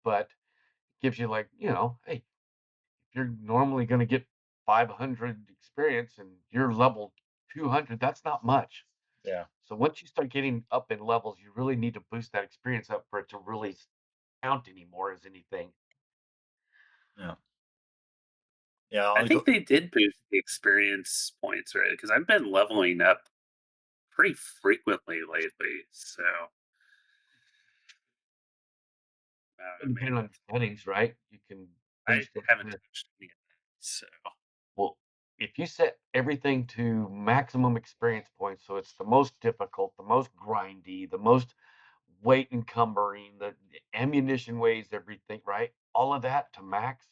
but gives you like, hey, if you're normally going to get 500 experience and you're level 200, that's not much. Yeah. So once you start getting up in levels, you really need to boost that experience up for it to really count anymore as anything. Yeah. Yeah. I I'll think go. they did boost the experience points, right? Because I've been leveling up pretty frequently lately. So, man, Depending on settings, right? You can I boost it. haven't touched any of that. So, Well, if you set everything to maximum experience points, so it's the most difficult, the most grindy, the most weight encumbering, the ammunition weighs everything, right? All of that to max,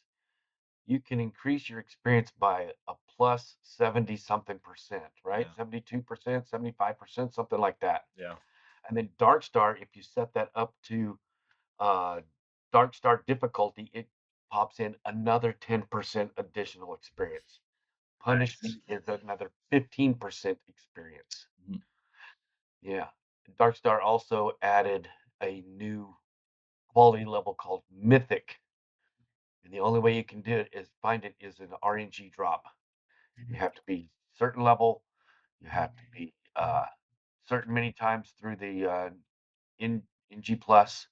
you can increase your experience by a plus 70 something percent, right? Yeah. 72%, 75%, something like that. Yeah. And then Dark Star, if you set that up to uh, Dark Star difficulty, it pops in another 10% additional experience. nice. Punishment is another 15% experience. Mhm. Yeah. Dark Star also added a new quality level called Mythic. And the only way you can do it is find it is an RNG drop. You have to be certain level. You have to be certain many times through the in G plus,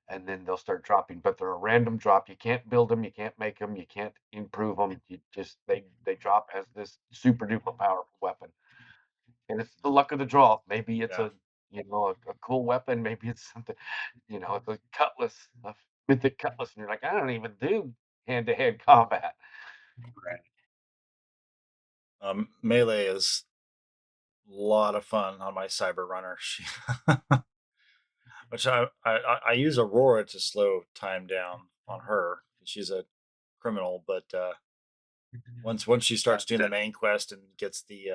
and then they'll start dropping. But they're a random drop. You can't build them. You can't make them. You can't improve them. You just they drop as this super duper powerful weapon. And it's the luck of the draw. Maybe it's Yeah. a cool weapon. Maybe it's something, it's a cutlass, a mythic cutlass, and you're like, I don't even do hand to hand combat. Right. Melee is a lot of fun on my Cyber Runner. Which I use Aurora to slow time down on her. She's a criminal, but once she starts doing the The main quest and gets the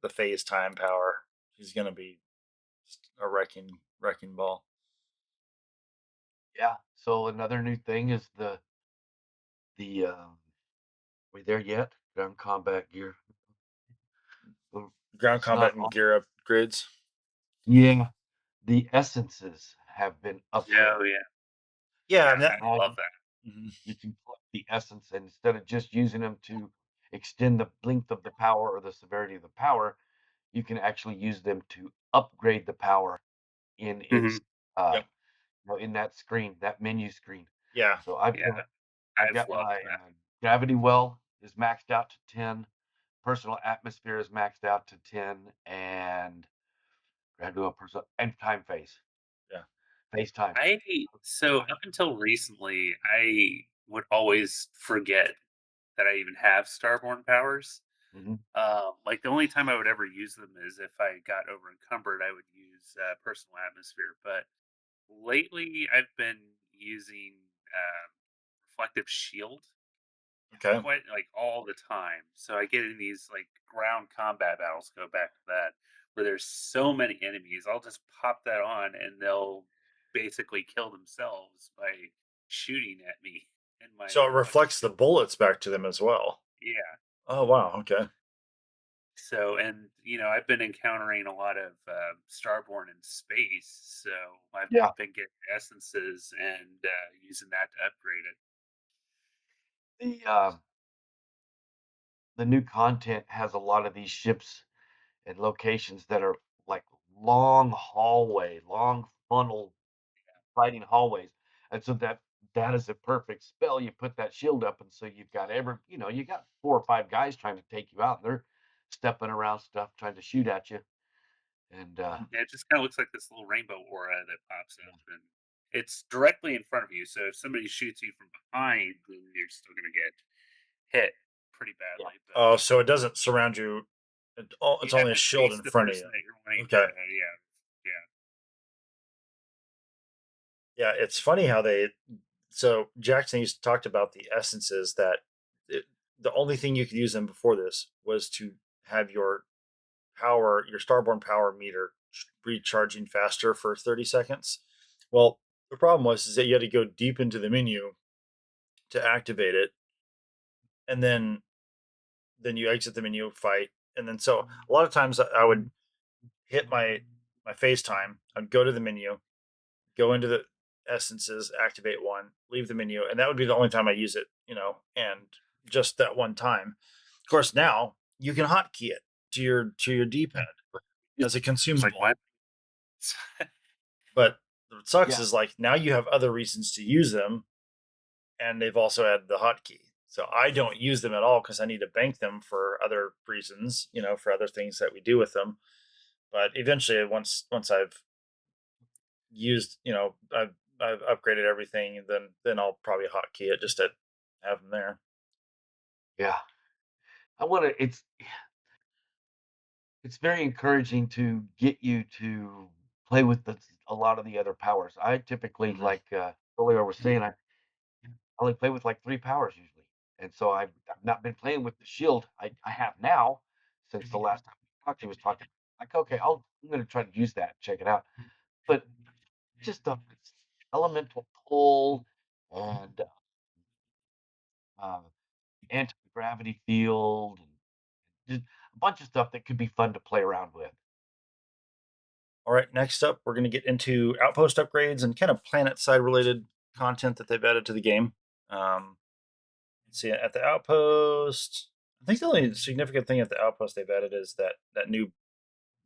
phase time power, she's gonna be just a wrecking ball. Yeah. So another new thing is the we there yet? Ground combat gear. Ground It's not combat and on. gear upgrades. Yeah. The essences have been yeah, upgraded. oh, yeah, Yeah, yeah. and that, I Now love that. mhm. you can collect the essence, and instead of just using them to extend the length of the power or the severity of the power, you can actually use them to upgrade the power in Hmm. its uh Yep. in that screen, that menu screen. Yeah. So Yeah, I've I've got loved my that. gravity well is maxed out to 10, personal atmosphere is maxed out to 10, and gravity well and time Yeah. phase time. I so up until recently, I would always forget that I even have starborn powers. Hmm. Like the only time I would ever use them is if I got over encumbered, I would use personal atmosphere. But lately, I've been using reflective shield Okay. quite like all the time. So I get in these like ground combat battles. Go back to that where there's so many enemies. I'll just pop that on, and they'll basically kill themselves by shooting at me in my So it reflective reflects the shield. bullets back to them as well. Yeah. Oh wow. Okay. So, and I've been encountering a lot of Starborn in space, so I've Yeah. been getting essences and using that to upgrade it. The the new content has a lot of these ships and locations that are like long funnel fighting hallways. And so that is a perfect spell. You put that shield up, and so you've got you got 4 or 5 guys trying to take you out, and they're stepping around stuff, trying to shoot at you. And Yeah, it just kind of looks like this little rainbow aura that pops up, and it's directly in front of you. So if somebody shoots you from behind, then you're still going to get hit pretty yeah, badly. But Oh, so it doesn't surround you. It's you have only a to shield face in the front of person you. that you're wanting to. Okay. Yeah, yeah, Yeah, it's funny how they. So Jackson used to talk about the essences that it, the only thing you could use them before this was to have your starborn power meter recharging faster for 30 seconds. Well, the problem was is that you had to go deep into the menu to activate it, and then you exit the menu, fight, and then so a lot of times I would hit my FaceTime. I'd go to the menu, go into the essences, activate one, leave the menu, and that would be the only time I use it, and just that one time. Of course, now you can hotkey it to your D-pad as a it's like consumable. what? But what sucks yeah, is like now you have other reasons to use them, and they've also added the hotkey. So I don't use them at all because I need to bank them for other reasons, for other things that we do with them. But eventually, once I've used, I've upgraded everything, then I'll probably hotkey it just to have them there. yeah. I want to. It's very encouraging to get you to play with a lot of the other powers. I typically, Mhm. like earlier was saying, I only play with like 3 powers usually, and so I've not been playing with the shield. I have now since the last time we talked. He was talking like, okay, I'm going to try to use that, check it out. But just stuff that's elemental pull and uh, anti-gravity field and just a bunch of stuff that could be fun to play around with. All right, next up, we're going to get into outpost upgrades and kind of planet side related content that they've added to the game. Let's see, at the outpost, I think the only significant thing at the outpost they've added is that new,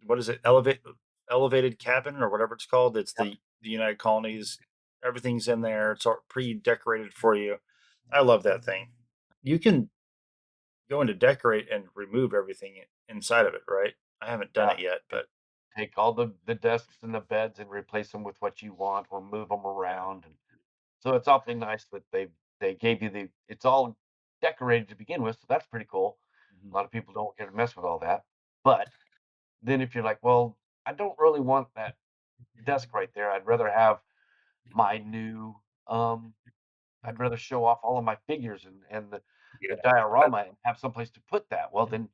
what is it, elevated cabin or whatever it's called. It's Yep. the United Colonies. Everything's in there. It's all pre-decorated for you. I love that thing. You can go into decorate and remove everything inside of it, right? I haven't done Yeah. it yet, And but take all the desks and the beds and replace them with what you want or move them around. And so it's awfully nice that they gave you it's all decorated to begin with. So that's pretty cool. Mhm. A lot of people don't get to mess with all that. But then if you're like, well, I don't really want that desk right there. I'd rather have my new I'd rather show off all of my figures and Yeah, the diorama and have someplace to put that. Well, then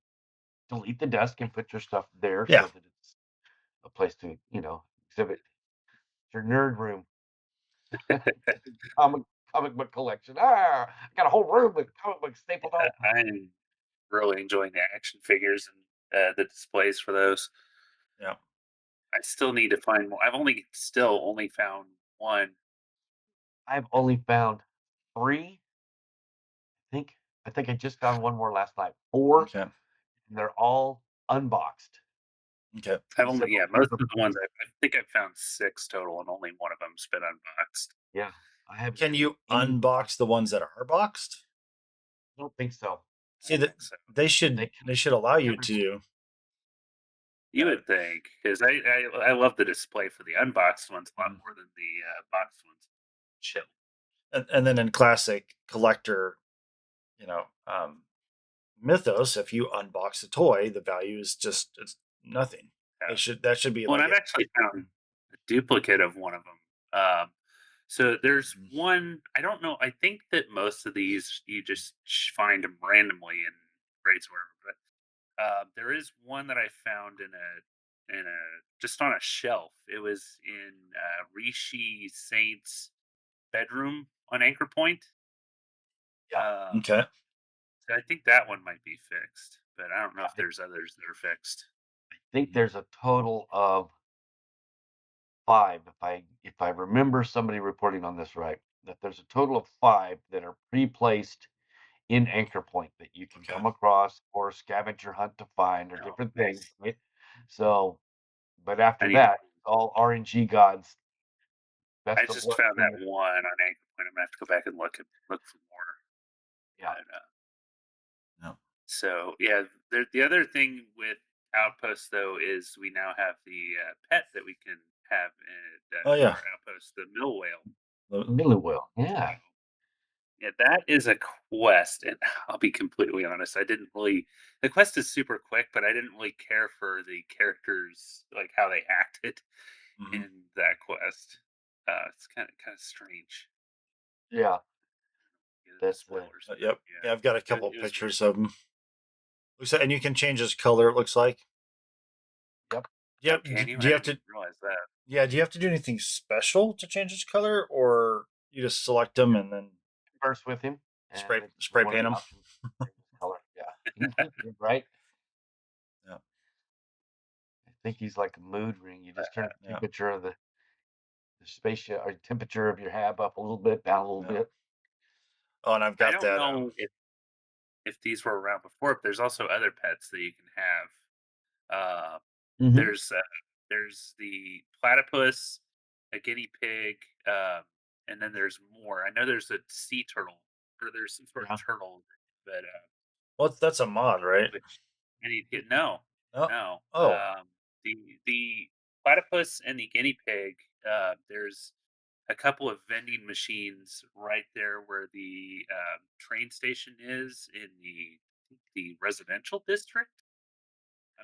delete the desk and put your stuff there Yeah. so that it's a place to, exhibit your nerd room. comic comic book collection. I got a whole room with comic books stapled on. I'm really enjoying the action figures and the displays for those. Yeah. I still need to find more. I've only found one. I've only found 3. Think I think I just found one more last night. 4, Okay. and they're all unboxed. Okay. I've He said, only "Well, yeah, these most are of the ones I think I've found 6 total, and only one of them's been unboxed. yeah, I haven't Can seen you any unbox the ones that are boxed? I don't think so. I See don't that think so. they They should can they should allow you every to. You would think, because I love the display for the unboxed ones a lot Mhm. more than the boxed ones. Chill. And then in classic collector, mythos, if you unbox a toy, the value is just it's nothing. Yeah. That should be Well, and like I've it. actually found a duplicate of one of them. So there's Mhm. one. I don't know. I think that most of these you just find them randomly in crates or whatever. But there is one that I found in a just on a shelf. It was in Rishi Saint's bedroom on Anchor Point. yeah, Okay. So I think that one might be fixed, but I don't know if I there's others that are fixed. think there's a total of 5, if I remember somebody reporting on this right, that there's a total of 5 that are pre-placed in Anchor Point that you can Okay. come across or scavenger hunt to find or Oh, different things, nice. right? So, but I after need. that, all RNG gods, I best of just luck found to that you. one on Anchor Point. I'm gonna have to go back and look for more. Yeah. But No. So yeah, the other thing with Outpost though is we now have the pet that we can have at Oh yeah. our Outpost, the mill whale. The- Really will. So Yeah. yeah, that is a quest, and I'll be completely honest, I didn't really the quest is super quick, but I didn't really care for the characters, like how they acted mhm. in that quest. It's kind of strange. Yeah. Get into That's spoilers, but Yep. Yeah, I've got a yeah, couple it was really pictures of them. And you can change his color. It looks like. yep. oh, Yep. can you? Do I you have didn't to? even realize that. Yeah. Do you have to do anything special to change his color, or you just select them and then Converse with him, and it's spray one of paint the them? options. Change his color. Yeah. You're right. Yeah. I think he's like a mood ring. You just turn the Yeah. temperature of the spaceship or temperature of your hab up a little bit, down a little Yeah. bit. Oh, and I've I got don't that. know if these were around before, but there's also other pets that you can have. Uh, Hmm. there's uh, there's the platypus, a guinea pig, and then there's more. I know there's a sea turtle, or there's some sort of Yeah. turtle, but Well, that's a mod, right? which I need to get no, Oh. no. Oh. The platypus and the guinea pig. There's a couple of vending machines right there where the train station is in the residential district.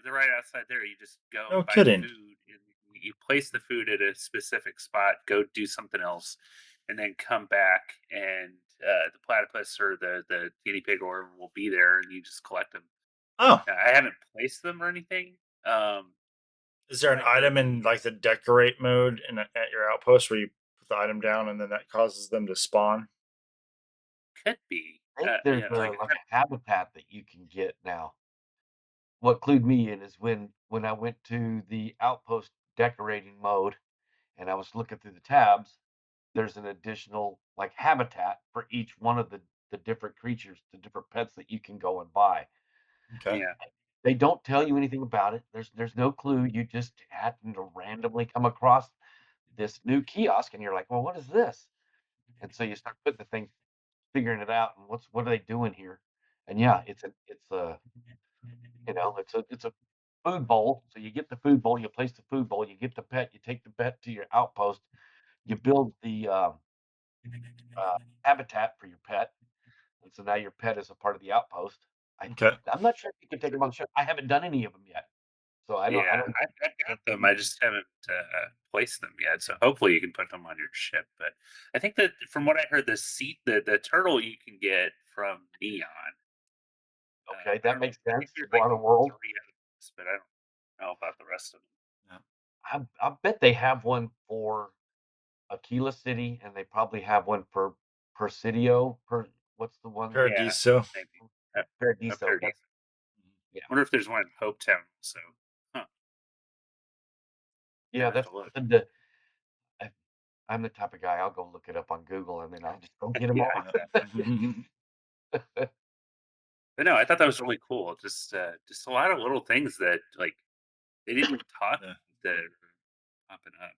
They're right outside there. You just go No buy kidding. food and you place the food at a specific spot, go do something else, and then come back and the platypus or the guinea pig or whatever will be there and you just collect them. Oh. I haven't placed them or anything. Is From there what an I heard, item in like the decorate mode at your outpost where you put the item down and then that causes them to spawn? could be. I think there's Like like a habitat that you can get now. What clued me in is when I went to the outpost decorating mode and I was looking through the tabs, there's an additional like habitat for each one of the different creatures, the different pets that you can go and buy. Okay. yeah, They don't tell you anything about it. There's no clue. You just happen to randomly come across this new kiosk and you're like, "Well, what is this?" And so you start putting the thing figuring it out and what are they doing here? And yeah, it's a it's a food bowl. So you get the food bowl, you place the food bowl, you get the pet, you take the pet to your outpost, you build the habitat for your pet, and so now your pet is a part of the outpost. I Okay. I'm not sure if you can take them on the ship. I haven't done any of them yet, so I yeah. don't I've got know them. if I just haven't placed them yet. So hopefully you can put them on your ship. But I think that from what I heard, the turtle you can get from Neon. okay, I that don't know. makes I think sense. there's like Water World. 3 others, but I don't know about the rest of them. Yeah. I bet they have one for Aquila City, and they probably have one for Presidio. What's the one? Yeah, Paradiso. maybe. Uh, Paradiso. Paradiso. Yeah, Wonder if there's one in Hopetown. So, huh? yeah. Gonna have That's to look. something to. I, I'm the type of guy. I'll go look it up on Google, and then I'll just go get them Yeah, all. Yeah. exactly. But no, I thought that was really cool. Just a lot of little things that like they didn't even talk Yeah. that are popping up.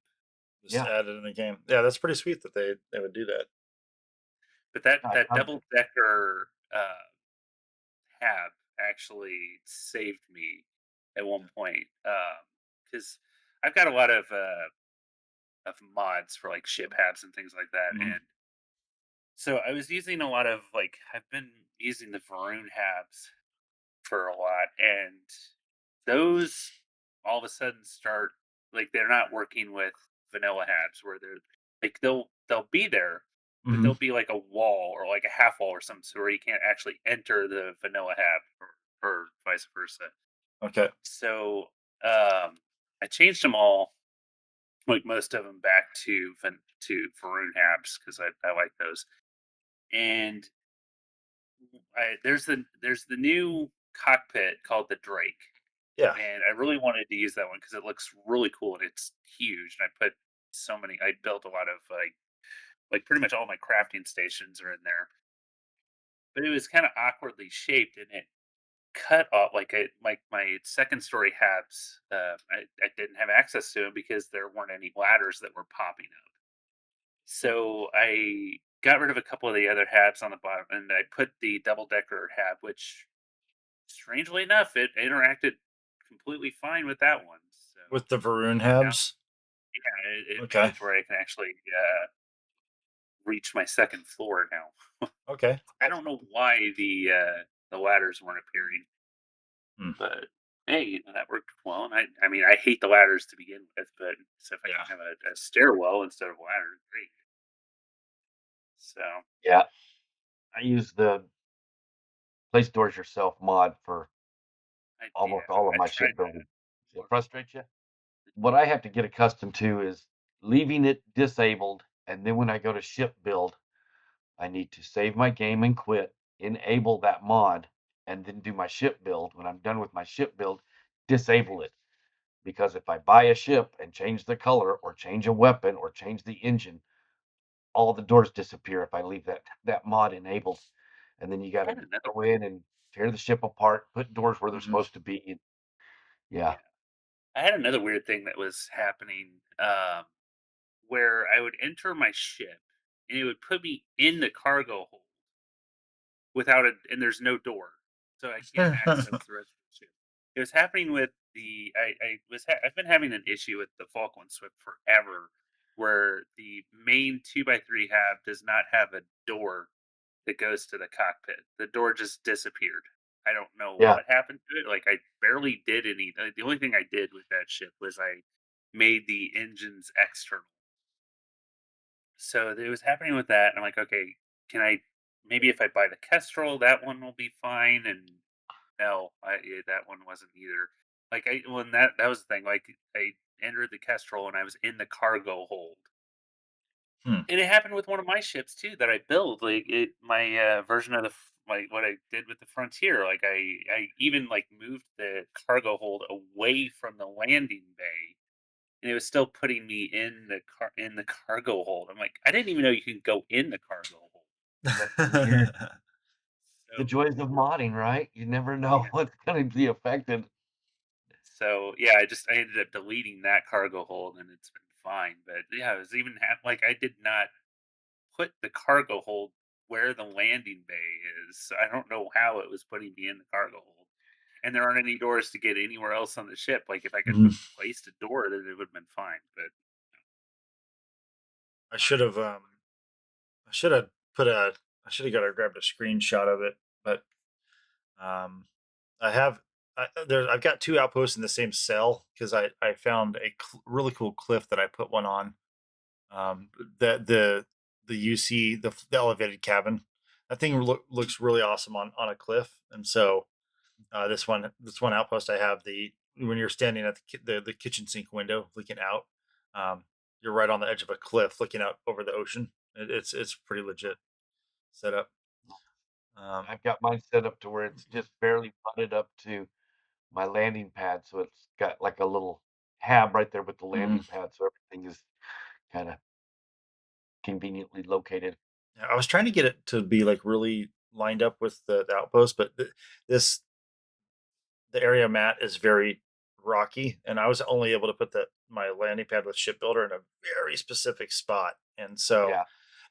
Just Yeah, added in the game. Yeah, that's pretty sweet that they would do that. But that I, that I'm, double decker hab actually saved me at one point because I've got a lot of mods for like ship habs and things like that, Mhm. and so I was using a lot of like I've been using the Varun habs for a lot, and those all of a sudden start like they're not working with vanilla habs where they're like they'll be there, but Mhm. there'll be like a wall or like a half wall or something, so where you can't actually enter the vanilla hab or vice versa. Okay. So I changed them all, like most of them, back to to Varun habs because I like those. And there's the new cockpit called the Drake, Yeah. and I really wanted to use that one because it looks really cool and it's huge. And I put so many. I built a lot of like pretty much all my crafting stations are in there, but it was kind of awkwardly shaped and it cut off like my second story habs. I didn't have access to them because there weren't any ladders that were popping up. So I got rid of a couple of the other habs on the bottom, and I put the double decker hab, which strangely enough, it interacted completely fine with that one. So With the Varun now, halves. yeah, it made Okay. it to where I can actually reach my second floor now. Okay. I don't know why the ladders weren't appearing, Hmm. but hey, that worked well. And I mean, I hate the ladders to begin with, but so if I can Yeah. have a stairwell instead of a ladder, great. So Yeah, I use the place doors yourself mod for almost all of I my tried shipbuilding. that. It frustrates you? What I have to get accustomed to is leaving it disabled, and then when I go to ship build, I need to save my game and quit, enable that mod, and then do my ship build. When I'm done with my ship build, disable it. Because if I buy a ship and change the color or change a weapon or change the engine, all the doors disappear if I leave that mod enabled. And then you I got to had another go in and tear the ship apart, put doors where they're Hmm. supposed to be. Yeah. Yeah, I had another weird thing that was happening, where I would enter my ship and it would put me in the cargo hold without a and there's no door, so I can't access the rest of the ship. It was happening with the I've been having an issue with the Falkland Swift forever, where the main 2x3 does not have a door that goes to the cockpit. The door just disappeared. I don't know Yeah. what happened to it. Like I barely did any. The only thing I did with that ship was I made the engines external. So it was happening with that. And I'm like, okay, can I maybe if I buy the Kestrel, that one will be fine. And no, that one wasn't either. Like when that was the thing. Like I entered the Kestrel and I was in the cargo hold. Hmm. And it happened with one of my ships too that I built. Like my version of like what I did with the Frontier. Like I even like moved the cargo hold away from the landing bay, and it was still putting me in the cargo hold. I'm like, I didn't even know you can go in the cargo hold. That's weird. The So joys of modding, right? You never know yeah, what's going to be affected. yeah, I ended up deleting that cargo hold, and it's been fine. But yeah, it was even like I did not put the cargo hold where the landing bay is. So I don't know how it was putting me in the cargo hold. And there aren't any doors to get anywhere else on the ship. Like if I could Mhm. have placed a door, then it would have been fine. But I should have I should have put a I should have got grabbed a screenshot of it, but um I have I've got two outposts in the same cell because I found a really cool cliff that I put one on. Um, the UC the elevated cabin. That thing looks really awesome on a cliff, and so this one outpost I have the when you're standing at the kitchen sink window looking out, um, you're right on the edge of a cliff looking out over the ocean. It's pretty legit setup. Um, I've got mine set up to where it's just barely butted up to my landing pad, so it's got like a little hab right there with the mm, landing pad, so everything is kind of conveniently located. yeah, I was trying to get it to be like really lined up with the outpost, but this the area I'm at is very rocky, and I was only able to put my landing pad with shipbuilder in a very specific spot. And so Yeah.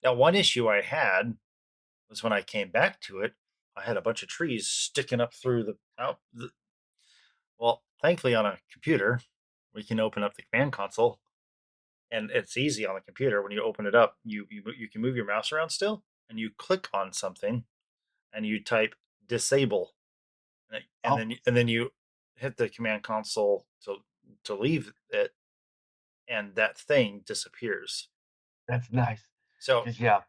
now one issue I had was when I came back to it, I had a bunch of trees sticking up through well, thankfully on a computer, we can open up the command console and it's easy on the computer. When you open it up, you can move your mouse around still and you click on something and you type disable Oh, and then you hit the command console to leave it and that thing disappears. that's nice. So Because yeah,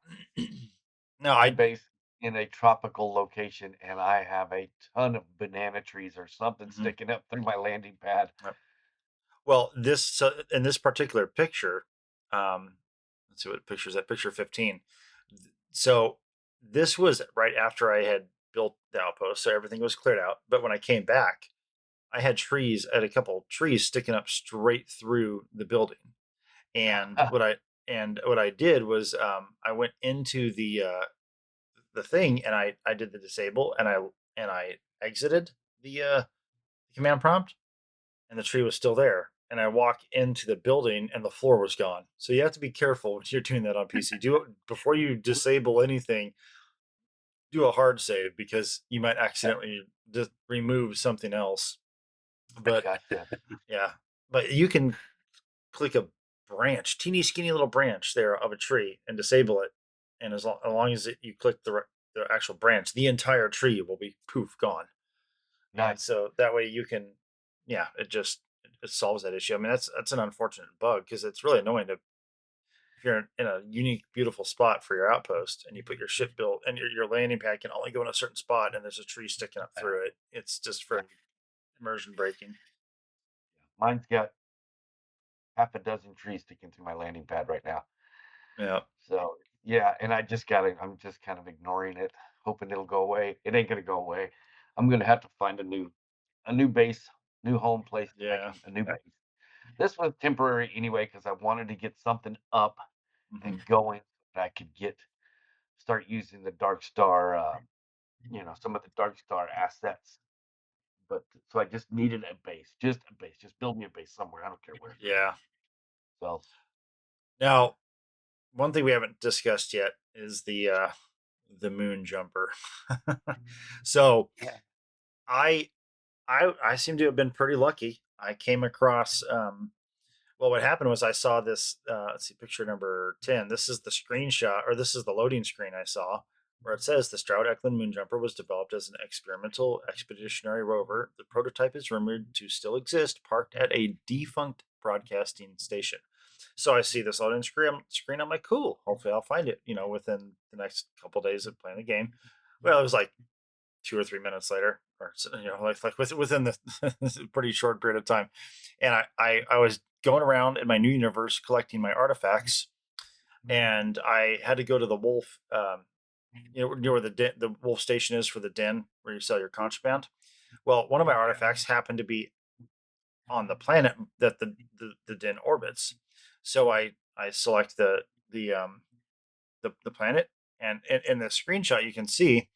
no, I'm I based in a tropical location, and I have a ton of banana trees or something mhm. sticking up through my landing pad. Well, this so in this particular picture, let's see what picture is that. Picture 15. So this was right after I had built the outpost, so everything was cleared out. But when I came back, I had a couple trees sticking up straight through the building. And what I did was I went into the thing and I did the disable and I exited the command prompt and the tree was still there. And I walk into the building and the floor was gone. So you have to be careful when you're doing that on PC. Do it before you disable anything. do a hard save because you might accidentally just remove something else. I But gotcha. yeah, but you can click a branch, teeny skinny little branch there of a tree, and disable it. And as long as you click the actual branch, the entire tree will be poof gone. And Nice. so that way you can, yeah, it solves that issue. I mean, that's an unfortunate bug because it's really annoying to if you're in a unique, beautiful spot for your outpost and you put your ship built and your landing pad can only go in a certain spot and there's a tree sticking up Uh, through it. It's just yeah, very immersion breaking. mine's got half a dozen trees sticking through my landing pad right now. Yeah. So yeah, and I'm just kind of ignoring it, hoping it'll go away. It ain't gonna go away. I'm gonna have to find a new base, new home place to make Yeah. a new base. This was temporary anyway because I wanted to get something up Hmm. and going that I could start using the Dark Star, some of the Dark Star assets. But so I just needed just a base, just build me a base somewhere. I don't care where. Yeah. So Now, one thing we haven't discussed yet is the moon jumper. So yeah, I I seem to have been pretty lucky. I came across well, what happened was I saw this. Let's see, picture number 10. This is the screenshot, or this is the loading screen I saw, where it says the Stroud Eklund Moonjumper was developed as an experimental expeditionary rover. The prototype is rumored to still exist, parked at a defunct broadcasting station. So I see this loading screen. I'm like, cool. Hopefully, I'll find it. Within the next couple days of playing the game. Well, it was like 2 or 3 minutes later, or like within the pretty short period of time. And I was going around in my new universe collecting my artifacts, and I had to go to the wolf. Where the wolf station is for the den where you sell your contraband. Well, one of my artifacts happened to be on the planet that the den orbits. So I select the planet, and in the screenshot you can see,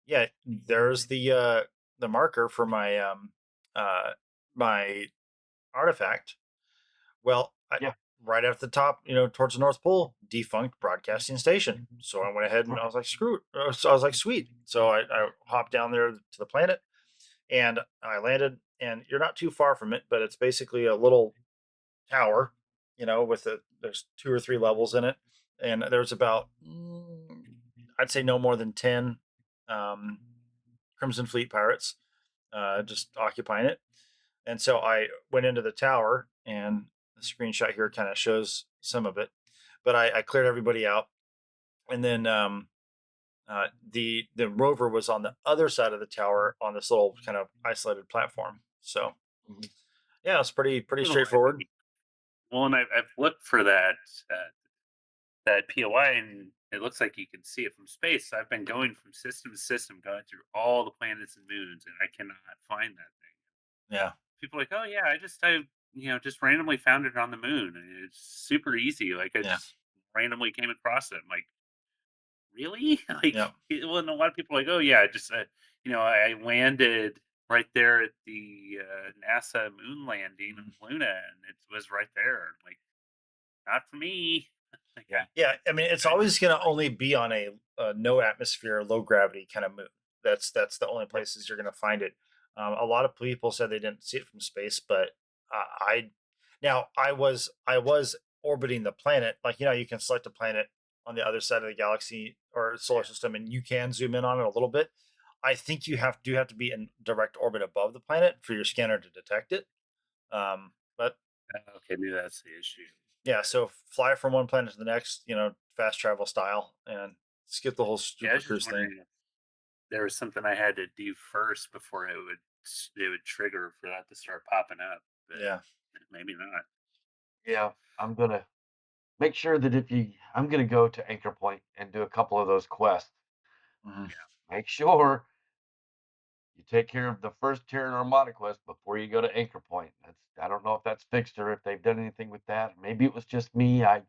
yeah, there's the marker for uh my artifact. Well, yeah, right at the top, towards the North Pole, defunct broadcasting station. So I went ahead and I was like, screw it. So I was like, sweet. So I hopped down there to the planet and I landed, and you're not too far from it, but it's basically a little tower, there's 2 or 3 levels in it, and there's about I'd say no more than 10 um, Crimson Fleet pirates just occupying it. And so I went into the tower, and the screenshot here kind of shows some of it, but I cleared everybody out, and then the rover was on the other side of the tower on this little kind of isolated platform. So mhm, yeah, it's pretty Oh, straightforward. well, and I've looked for that POI, and it looks like you can see it from space. So I've been going from system to system, going through all the planets and moons, and I cannot find that thing. Yeah, People are like, oh yeah, I just randomly found it on the moon, and it's super easy. Like I yeah, just randomly came across it. I'm like, really? Like, yeah. well, and a lot of people are like, oh yeah, I landed right there at the NASA moon landing Mhm. of Luna, and it was right there. I'm like, not for me. Like, yeah, Yeah, I mean, it's I always just going to only be on a no atmosphere, low gravity kind of moon. That's the only yep, places you're going to find it. A lot of people said they didn't see it from space, but I now I was orbiting the planet. Like you can select a planet on the other side of the galaxy or solar system, and you can zoom in on it a little bit. I think you have to be in direct orbit above the planet for your scanner to detect it. But okay, maybe that's the issue. yeah, so fly from one planet to the next, fast travel style, and skip the whole Yeah, I super was just cruise thing. wondering if there was something I had to do first before it would trigger for that to start popping up, but Yeah. maybe not. yeah. I'm gonna make sure that I'm gonna go to Anchor Point and do a couple of those quests. Mhm. Make sure you take care of the first Terran Armada quest before you go to Anchor Point. I don't know if that's fixed or if they've done anything with that. Maybe it was just me. I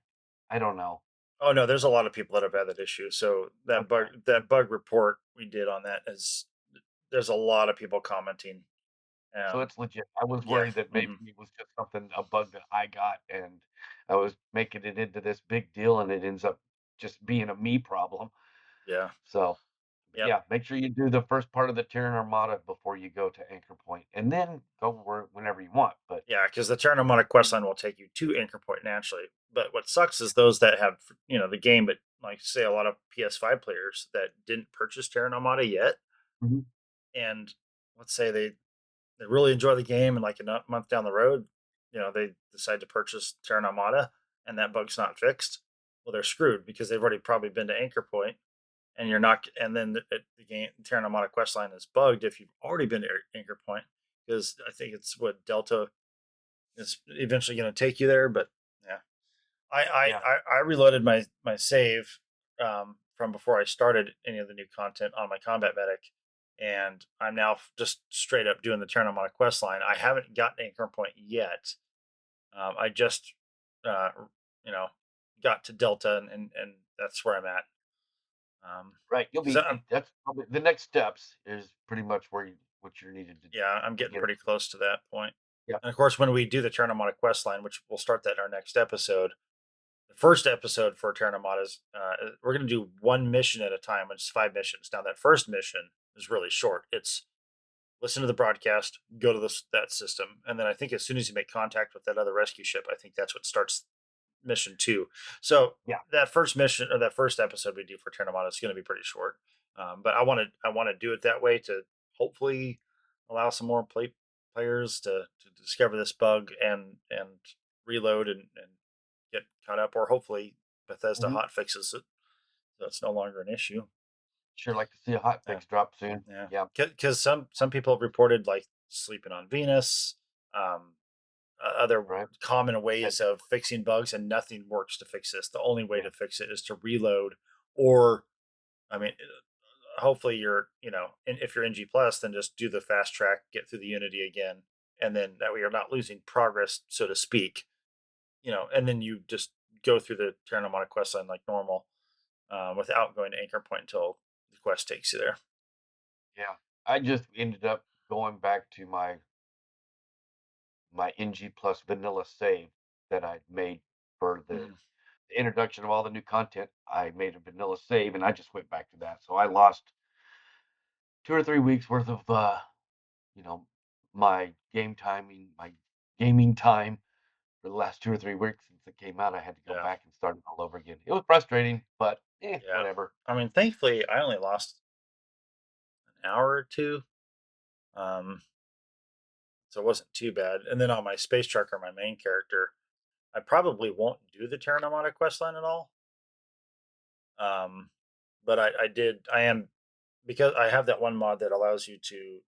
don't know. Oh no, there's a lot of people that have had that issue. So Okay. that bug report we did on that is there's a lot of people commenting. So it's legit. I was Yeah. worried that maybe Hmm. it was just a bug that I got, and I was making it into this big deal, and it ends up just being a me problem. Yeah. So Yep. Yeah, make sure you do the first part of the Terran Armada before you go to Anchor Point, and then go whenever you want. But Yeah, because the Terra Nova quest line will take you to Anchor Point naturally. But what sucks is those that have, the game, but like say a lot of PS5 players that didn't purchase Terra Nova yet, Mhm. and let's say they really enjoy the game, and like a month down the road, they decide to purchase Terra Nova, and that bug's not fixed. Well, they're screwed because they've already probably been to Anchor Point, and you're not. And then the game Terra Nova quest line is bugged if you've already been to Anchor Point, because I think it's what Delta is eventually going to take you there. But yeah, I I yeah, I, I reloaded my save from before I started any of the new content on my combat medic, and I'm now just straight up doing the Terranamana quest line. I haven't gotten Anchor Point yet. I just uh, you know got to Delta, and that's where I'm at. right. You'll Because be. I'm That's probably the next steps is pretty much what you're needed Yeah, I'm to getting get. pretty close to that point. Yep. And of course, when we do the Terranamana quest line, which we'll start that in our next episode, the first episode for Terra Namada is we're going to do one mission at a time, which is 5 missions. Now, that first mission is really short. It's listen to the broadcast, go to that system, and then I think as soon as you make contact with that other rescue ship, I think that's what starts mission 2. So Yeah. that first mission or that first episode we do for Terra Namada is going to be pretty short. But I want to do it that way to hopefully allow some more players to discover this bug and reload and get caught up, or hopefully Bethesda Mhm. hot fixes it so it's no longer an issue. Sure like to see a hot Yeah, fix drop soon. yeah. Yeah. Because some people have reported like sleeping on Venus, um, other Right. common And ways of fixing bugs, and nothing works to fix this. The only way yeah. to fix it is to reload, or I mean, hopefully and if you're NG plus, then just do the fast track, get through the Unity again, and then that way you're not losing progress, so to speak. And then you just go through the Terra Nova quest line like normal, without going to Anchor Point until the quest takes you there. Yeah. I just ended up going back to my NG plus vanilla save that I'd made for the Mhm. introduction of all the new content. I made a vanilla save and I just went back to that. So I lost 2 or 3 weeks worth of you know, my gaming time for the last 2 or 3 weeks since it came out. I had to go Yeah, back and start it all over again. It was frustrating, but yeah. whatever. I mean, thankfully, I only lost an hour or two, um, so it wasn't too bad. And then on my space trucker, my main character, I probably won't do the Terra Nova quest line at all. Um, but I am, because I have that one mod that allows you to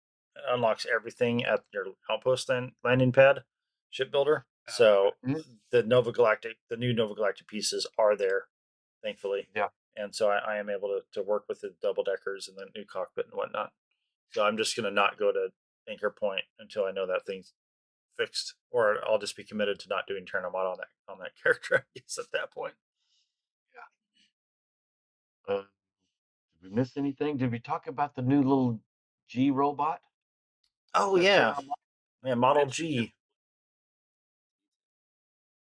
unlocks everything at your outpost landing pad shipbuilder. Okay. So the new Nova Galactic pieces are there, thankfully, Yeah. and so I am able to work with the double deckers and the new cockpit and whatnot. So I'm just gonna not go to Anchor Point until I know that thing's fixed, or I'll just be committed to not doing turn mod on that character. I guess at that point. Did we miss anything? Did we talk about the new little G robot? Oh That yeah, Terran yeah, Model Mentioned him. G.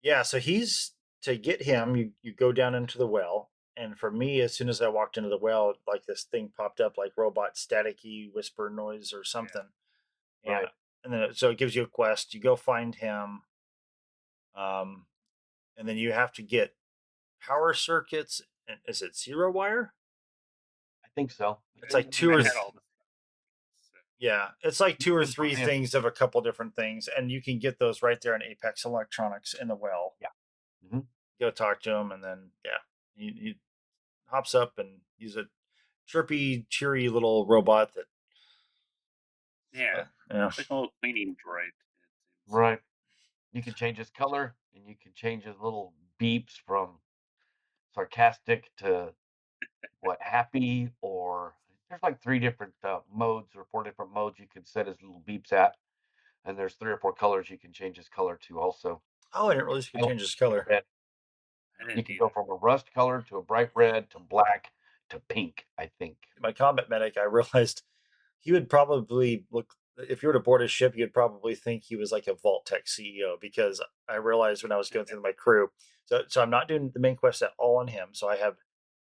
Yeah, so to get him, you go down into the well, and for me, as soon as I walked into the well, like this thing popped up, like robot staticky whisper noise or something, and Right. so it gives you a quest. You go find him, um, and then you have to get power circuits. And is it zero wire? I think so. It's like And two I or had all the so, yeah, it's like two or Good for three him. things of a couple different things, and you can get those right there in Apex Electronics in the well. Yeah. Mhm. Go talk to him, and then yeah, he hops up, and he's a chirpy, cheery little robot that yeah, yeah. it's like a little cleaning droid. It seems. Right. You can change his color and you can change his little beeps from sarcastic to what happy, or there's like 3 different modes or 4 different modes you can set his little beeps at, and there's 3 or 4 colors you can change his color to also. Oh, I didn't realize you I could like change his bright color. red. I You didn't can go either. from a rust color to a bright red to black to pink, I think. My combat medic, I realized he would probably look, if you were to board his ship, you'd probably think he was like a Vault Tech CEO, because I realized when I was going through my crew. So I'm not doing the main quest at all on him. So I have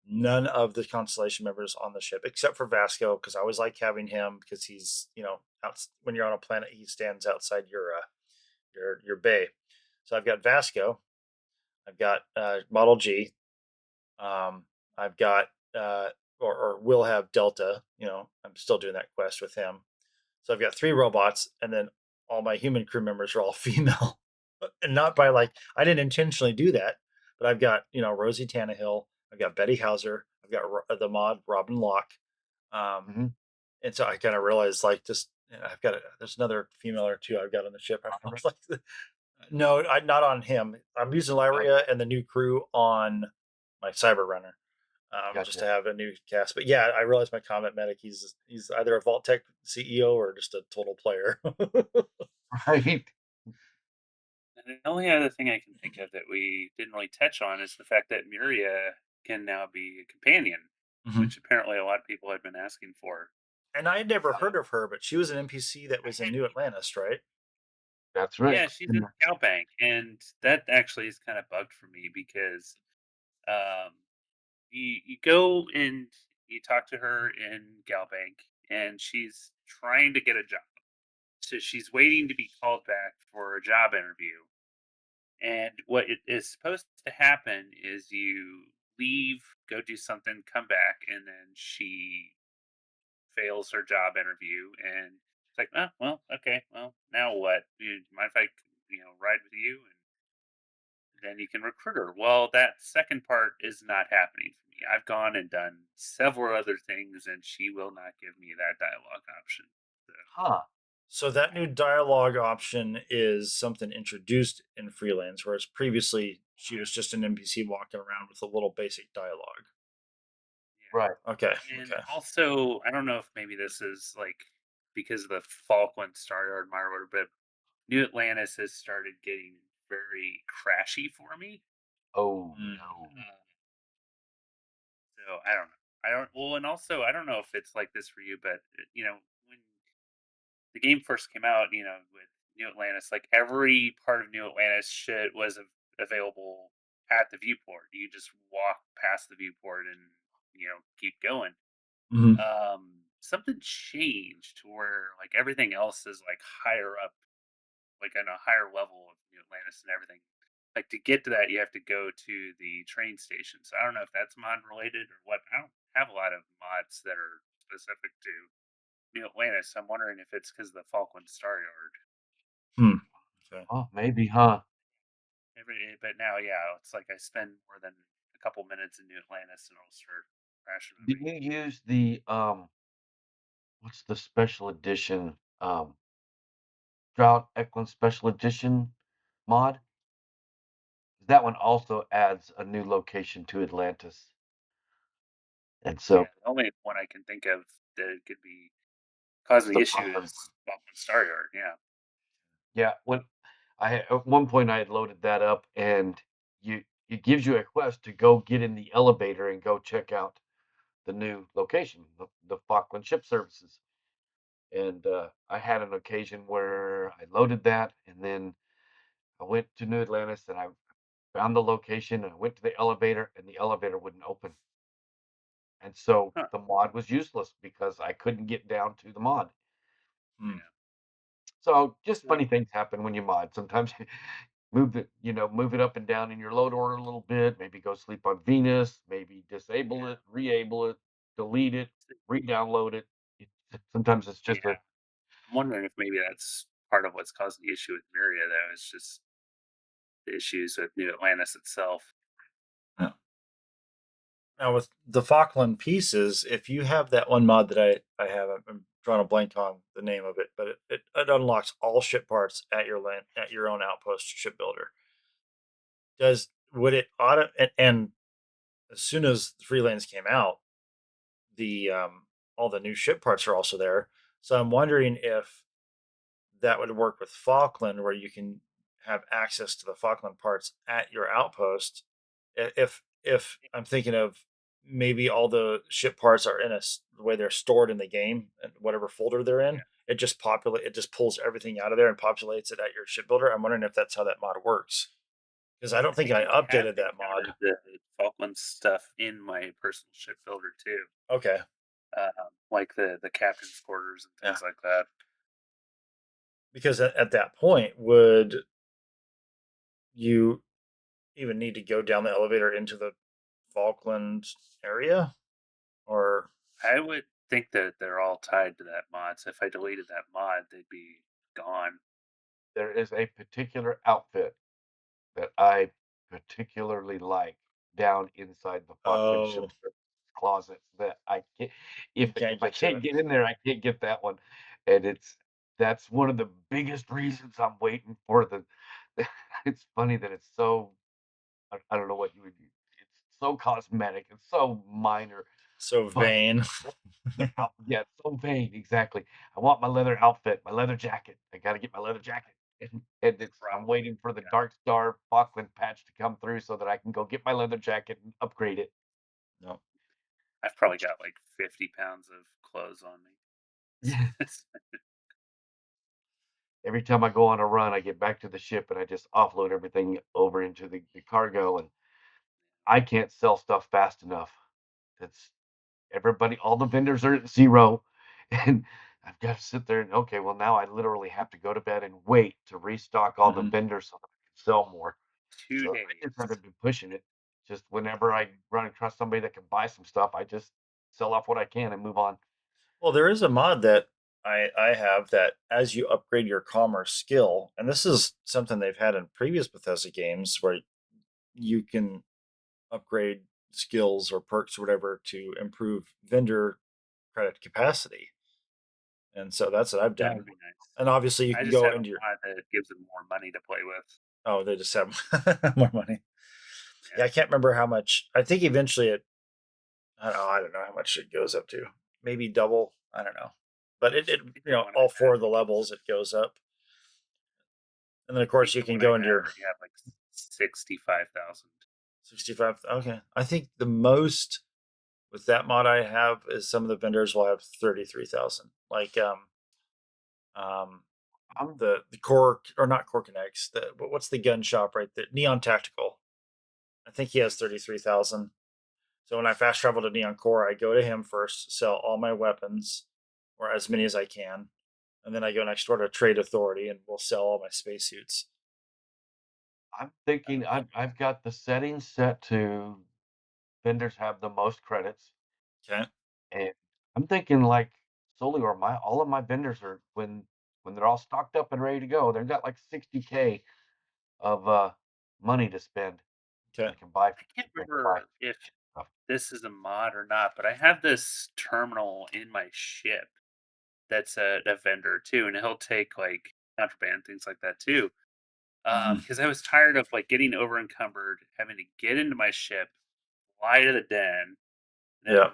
none of the Constellation members on the ship except for Vasco, because I always like having him because he's, out when you're on a planet, he stands outside your bay. So I've got Vasco, I've got Model G, um, I've got or will have Delta. I'm still doing that quest with him. So I've got three robots, and then all my human crew members are all female, and not by like I didn't intentionally do that, but I've got Rosie Tannehill, I've got Betty Hauser, I've got the mod Robin Locke, um, Hmm. and so I kind of realized like just I've got there's another female or two I've got on the ship. I was like, no, not on him. I'm using Oh, Lyria and the new crew on my Cyber Runner, just gotcha. to have a new cast. But yeah, I realized my Comet Medic. He's either a Vault Tech CEO or just a total player. Right. And the only other thing I can think of that we didn't really touch on is the fact that Miria can now be a companion, Mhm. which apparently a lot of people had been asking for. And I had never So heard of her, but she was an NPC that was in New Atlantis, right? That's right. yeah, she's in the cow bank, and that actually is kind of bugged for me because um, you go and you talk to her in Galbank, and she's trying to get a job. So she's waiting to be called back for a job interview. And what it is supposed to happen is you leave, go do something, come back, and then she fails her job interview. And it's like, oh, well, okay, well, now what? You mind if I, ride with you? And then you can recruit her. Well, that second part is not happening for me. I've gone and done several other things, and she will not give me that dialogue option. So, Huh. So that new dialogue option is something introduced in Freelance, whereas previously she was just an NPC walking around with a little basic dialogue. Right. Okay, yeah. And okay. also, I don't know if maybe this is like because of the Falkland Star Yard Mire, but New Atlantis has started getting very crashy for me. Oh Mm. no. Uh, so I don't know. I don't. Well, and also I don't know if it's like this for you, but when the game first came out, with New Atlantis, like every part of New Atlantis shit was available at the viewport. You just walk past the viewport and keep going. Mhm. Something changed to where like everything else is like higher up, like on a higher level of New Atlantis and everything. Like to get to that, you have to go to the train station. So I don't know if that's mod related or what. I don't have a lot of mods that are specific to New Atlantis. I'm wondering if it's because of the Falkland Star Yard. Hmm. Okay. Oh, maybe, huh? But now, yeah, it's like I spend more than a couple minutes in New Atlantis and it'll start crashing on Do me. you use the what's the special edition Drought Eklund special edition mod? That one also adds a new location to Atlantis. And Yeah, so the only one I can think of that it could be causing the the issue Falkland one. is Falkland Star Yard. Yeah. Yeah, when at one point I had loaded that up and it gives you a quest to go get in the elevator and go check out the new location, the Falkland Ship Services. And I had an occasion where I loaded that and then I went to New Atlantis and I found the location and I went to the elevator and the elevator wouldn't open. And so Huh. the mod was useless because I couldn't get down to the mod. Hmm. Yeah. So just So funny things happen when you mod. Sometimes you move it up and down in your load order a little bit, maybe go sleep on Venus, maybe disable yeah. it, re-able it, delete it, re-download it. Sometimes it's just Yeah. a I'm wondering if maybe that's part of what's causing the issue with Myria, though. It's just the issues with New Atlantis itself. Yeah. Now with the Falkland pieces, if you have that one mod that I have, I'm drawing a blank on the name of it, but it unlocks all ship parts at your land at your own outpost shipbuilder. Would it auto and as soon as Freelance came out, the all the new ship parts are also there. So I'm wondering if that would work with Falkland, where you can have access to the Falkland parts at your outpost. If I'm thinking of maybe all the ship parts are in the way they're stored in the game and whatever folder they're in, it just pulls everything out of there and populates it at your shipbuilder. I'm wondering if that's how that mod works. Because I don't think I I have updated that mod. encountered the Falkland stuff in my personal shipbuilder too, Okay. like the captain's quarters and Yeah. things like that. Because at that point, would you even need to go down the elevator into the Falkland area? Or I would think that they're all tied to that mod. So if I deleted that mod, they'd be gone. There is a particular outfit that I particularly like down inside the Falkland oh, ship's closet that I can't you can't if I get to can't it. get in there, I can't get that one, and that's one of the biggest reasons I'm waiting for the it's funny that it's so I don't know what you would it's so cosmetic, it's so minor, So but vain. yeah, so vain, exactly. I want my leather outfit, my leather jacket. I gotta get my leather jacket. And I'm Probably. waiting for the Dark Star Falkland patch to come through so that I can go get my leather jacket and upgrade it. No. I've probably got like 50 pounds of clothes on me. Yeah. Every time I go on a run, I get back to the ship and I just offload everything over into the cargo, and I can't sell stuff fast enough. That's everybody, all the vendors are at 0, and I've gotta sit there and, okay, well, now I literally have to go to bed and wait to restock all the Mhm. vendors so that I can sell more. Two So I just days. haven't been pushing it. Just whenever I run across somebody that can buy some stuff, I just sell off what I can and move on. Well, there is a mod that I have that as you upgrade your commerce skill, and this is something they've had in previous Bethesda games where you can upgrade skills or perks or whatever to improve vendor credit capacity. And so that's what I've That done. would be nice. And obviously you I can just go have a into your mod that gives them more money to play with. oh, they just have more money. Yeah, Yeah. I can't remember how much. I think eventually I don't know how much it goes up to. Maybe double. I don't know. But I it think the one I all four have of the levels it goes up. And then of I course think you the can one I go into have your already have like 65,000. 65. Okay. I think the most with that mod I have is some of the vendors will have 33,000. Like um I'm the core or not core connects, what's the gun shop right there? Neon Tactical. I think he has 33,000. So when I fast travel to Neon Core, I go to him first, sell all my weapons, or as many as I can, and then I go next door to Trade Authority and we'll sell all my spacesuits. I'm thinking I've got the settings set to vendors have the most credits, Okay. and I'm thinking like solely or my all of my vendors are when they're all stocked up and ready to go, they've got like 60K of money to spend. Okay. They can buy I can't they can buy remember if stuff. this is a mod or not, but I have this terminal in my ship that's a vendor too, and he'll take like contraband things like that too. Mhm. Because I was tired of like getting over encumbered, having to get into my ship, fly to the den, then Yeah.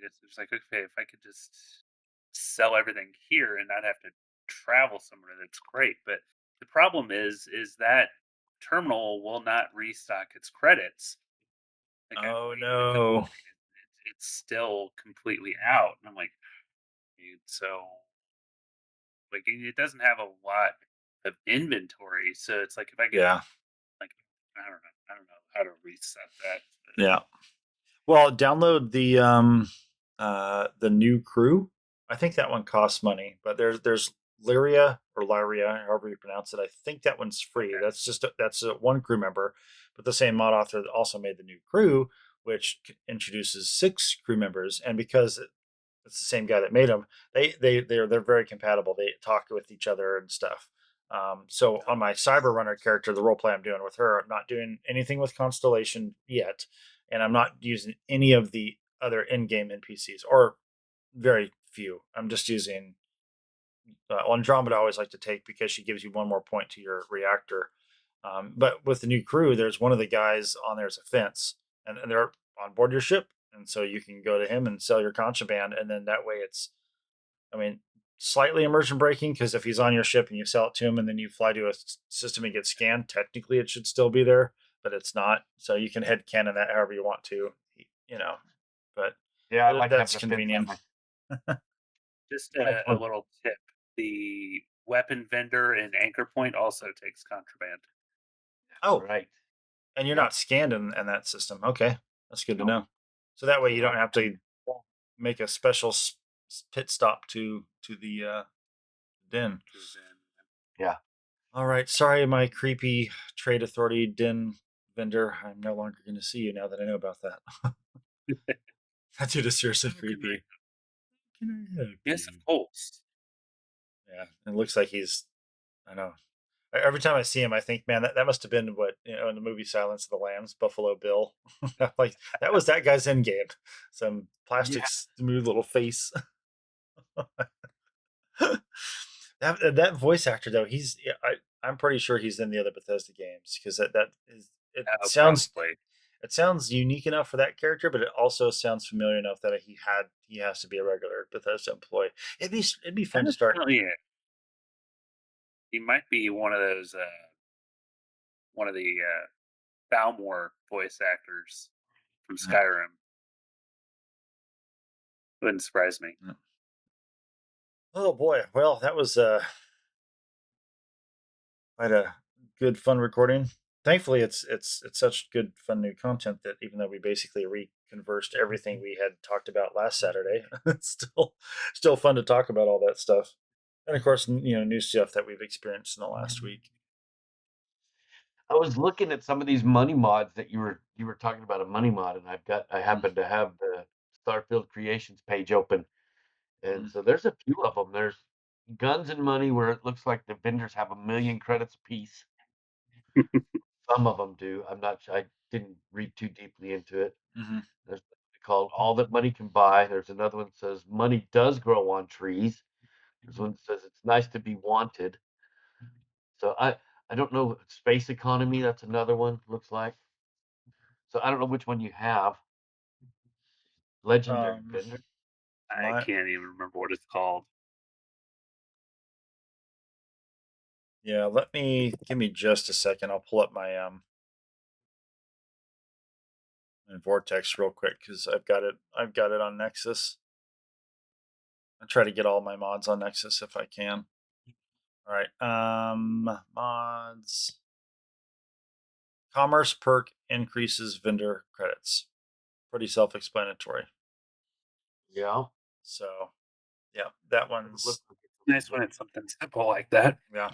it's like okay, if I could just sell everything here and not have to travel somewhere, that's great. But the problem is that terminal will not restock its credits. Like Oh even if it's no. updated, it's still completely out. And I'm like, dude, so like it doesn't have a lot of inventory. So it's like if I could Yeah. like I don't know how to reset that. Yeah. Well, download the new crew. I think that one costs money, but there's Lyria or Lyria, however you pronounce it. I think that one's But, free. okay. That's one crew member, but the same mod author also made the new crew, which introduces 6 crew members. And because it's the same guy that made them, they're very compatible. They talk with each other and stuff. So on Oh, my nice. cyber runner character, the role play I'm doing with her, I'm not doing anything with Constellation yet, and I'm not using any of the other in-game NPCs or very few. I'm just using Andromeda. I always like to take because she gives you one more point to your reactor. But with the new crew, there's one of the guys on there as a fence, and they're on board your ship, and so you can go to him and sell your contraband, and then that way it's, I mean, slightly immersion breaking because if he's on your ship and you sell it to him and then you fly to a system and get scanned, technically it should still be there, but it's not. So you can head canon that however you want to, you know. But Yeah, I like having that's a fence that convenient. way. Just That's a fun. little tip: the weapon vendor in Anchor Point also takes contraband. Oh, Right. And you're Yep. not scanned in that system. Okay, that's good to Nope. know. So that way So you don't that have to make a special pit stop to the den. yeah. All right, sorry, my creepy trade authority den vendor. I'm no longer going to see you now that I know about that. That dude is seriously How can I? creepy. Can I help Yes, of you? course. Yeah, it looks like he's. I know. Every time I see him, I think, man, that must have been what in the movie Silence of the Lambs, Buffalo Bill. Like that was that guy's end game. Some plastic Yeah. smooth little face. That voice actor though, I'm pretty sure he's in the other Bethesda games because that is Oh, probably. it sounds unique enough for that character, but it also sounds familiar enough that he has to be a regular Bethesda employee. It'd be fun to start. Definitely, he might be one of those, one of the Balmore voice actors from Yeah. Skyrim. Wouldn't surprise me. Yeah. Oh boy, well that was quite a good fun recording. Thankfully, it's such good fun new content that even though we basically reconversed everything we had talked about last Saturday, it's still fun to talk about all that stuff. And of course, new stuff that we've experienced in the last week. I was looking at some of these money mods that you were talking about a money mod, and I happen to have the Starfield Creations page open, and Mm-hmm. so there's a few of them. There's Guns and Money, where it looks like the vendors have 1,000,000 credits apiece. Some of them do. I'm not sure. I didn't read too deeply into it. Mm-hmm. There's called All That Money Can Buy. There's another one that says Money Does Grow on Trees. There's one that says It's Nice to Be Wanted. So I don't know. Space Economy, that's another one, looks like. So I don't know which one you have. Legendary Um, vendor. I my can't even remember what it's called. Yeah, let me give me just a second. I'll pull up my Vortex real quick because I've got it on Nexus. I try to get all my mods on Nexus if I can. All right. Mods. Commerce perk increases vendor credits. Pretty self-explanatory. Yeah. So, yeah, that Doesn't look one's like it's Nice when it's something simple like that. yeah,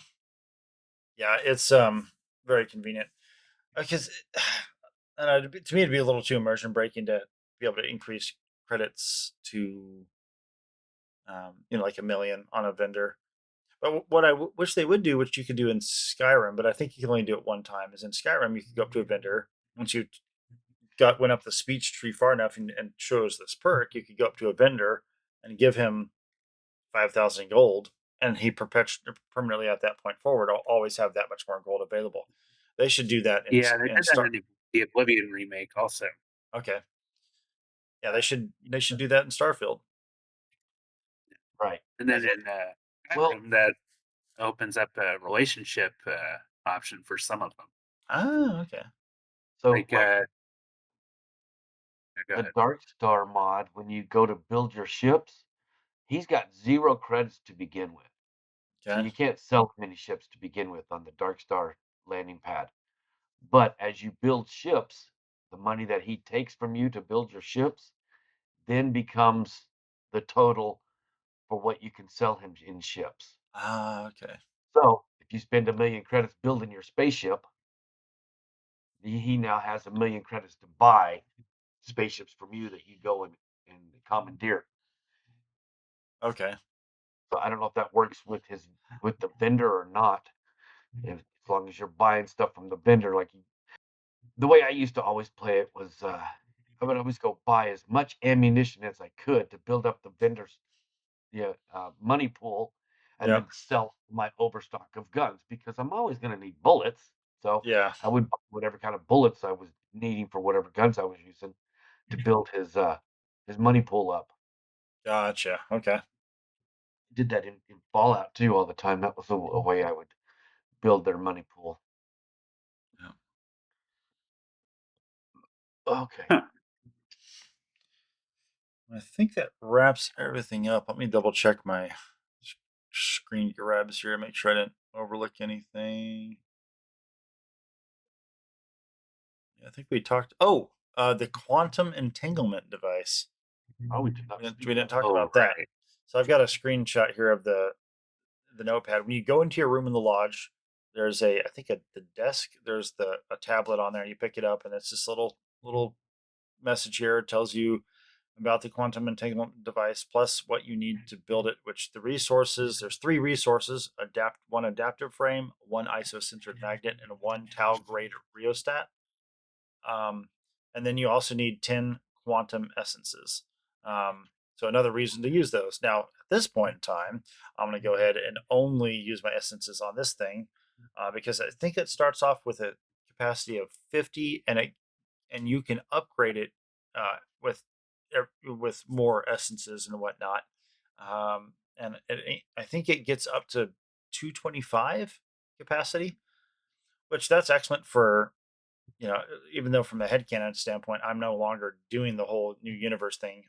yeah. It's very convenient because to me it'd be a little too immersion breaking to be able to increase credits to like 1,000,000 on a vendor. But what I wish they would do, which you could do in Skyrim, but I think you can only do it one time, is in Skyrim you could go up to a vendor once you went up the speech tree far enough and chose this perk, you could go up to a vendor and give him 5,000 gold, and he permanently at that point forward will always have that much more gold available. They should do that Yeah, they in did that Star. in the Oblivion remake also. Okay, yeah, they should do that in Starfield. right. And then As it, in well, Skyrim, that opens up a relationship option for some of them. Ah, okay. so Like, like go the ahead. Dark Star mod, when you go to build your ships, he's got 0 credits to begin with. So Okay. you can't sell many ships to begin with on the Dark Star landing pad. But as you build ships, the money that he takes from you to build your ships then becomes the total for what you can sell him in ships. Ah, okay. So if you spend 1,000,000 credits building your spaceship, he now has 1,000,000 credits to buy spaceships from you that you go and commandeer. Okay. So I don't know if that works with the vendor or not. If, as long as you're buying stuff from the vendor, like the way I used to always play it was, I would always go buy as much ammunition as I could to build up the vendor's money pool, and Yep. then sell my overstock of guns because I'm always going to need bullets. So Yeah. I would buy whatever kind of bullets I was needing for whatever guns I was using to build his money pool up. Gotcha. Okay. Did that in Fallout too all the time. That was a way I would build their money pool. Yeah. Okay. Huh. I think that wraps everything up. Let me double check my screen grabs here, make sure I didn't overlook anything. I think we talked. Oh, the quantum entanglement device. Oh, we did not speak We of didn't that. talk Oh, about that. right. So I've got a screenshot here of the notepad. When you go into your room in the lodge, there's I think the desk. There's a tablet on there. You pick it up, and it's this little message here. It tells you about the quantum entanglement device plus what you need to build it. Which the resources? There's three resources: one adaptive frame, one isocentric magnet, and one Tau grade rheostat. Um, and then you also need 10 quantum essences. So another reason to use those. Now, at this point in time, I'm going to go ahead and only use my essences on this thing because I think it starts off with a capacity of 50, and you can upgrade it with more essences and whatnot. And I think it gets up to 225 capacity, which that's excellent for, even though from the headcanon standpoint, I'm no longer doing the whole new universe thing.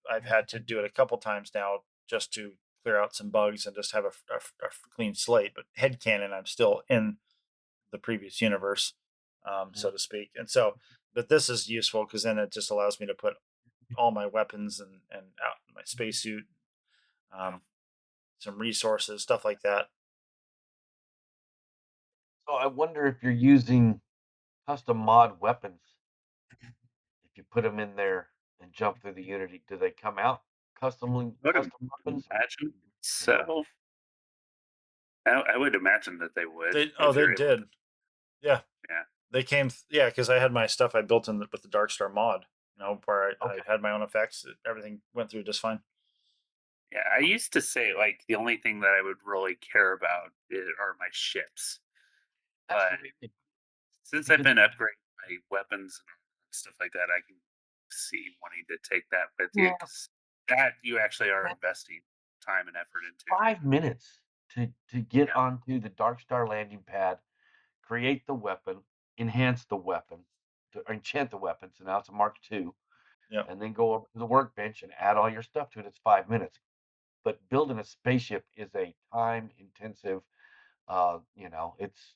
I've had to do it a couple times now just to clear out some bugs and just have a clean slate. But headcanon, I'm still in the previous universe, so to speak. And so, but this is useful because then it just allows me to put all my weapons and out in my spacesuit, um, some resources, stuff like that. So I wonder if you're using custom mod weapons. If you put them in there and jump through the Unity, do they come out I would custom weapons? imagine Yeah. so. I would imagine that they would Oh, if they you're able did. to. Yeah, Yeah. they came. Yeah, because I had my stuff I built with the Darkstar mod. Where I Okay. had my own effects. Everything went through just fine. Yeah. I used to say like the only thing that I would really care about are my ships, That's but the way since I've because been upgrading my weapons and stuff like that, I can see wanting to take that with you yeah, because that you actually are that investing time and effort into. 5 minutes to get Yeah. onto the Dark Star landing pad, create the weapon, enhance the weapon, to enchant the weapon, so now it's a Mark II, Yeah, and then go over to the workbench and add all your stuff to it. It's 5 minutes. But building a spaceship is a time intensive, it's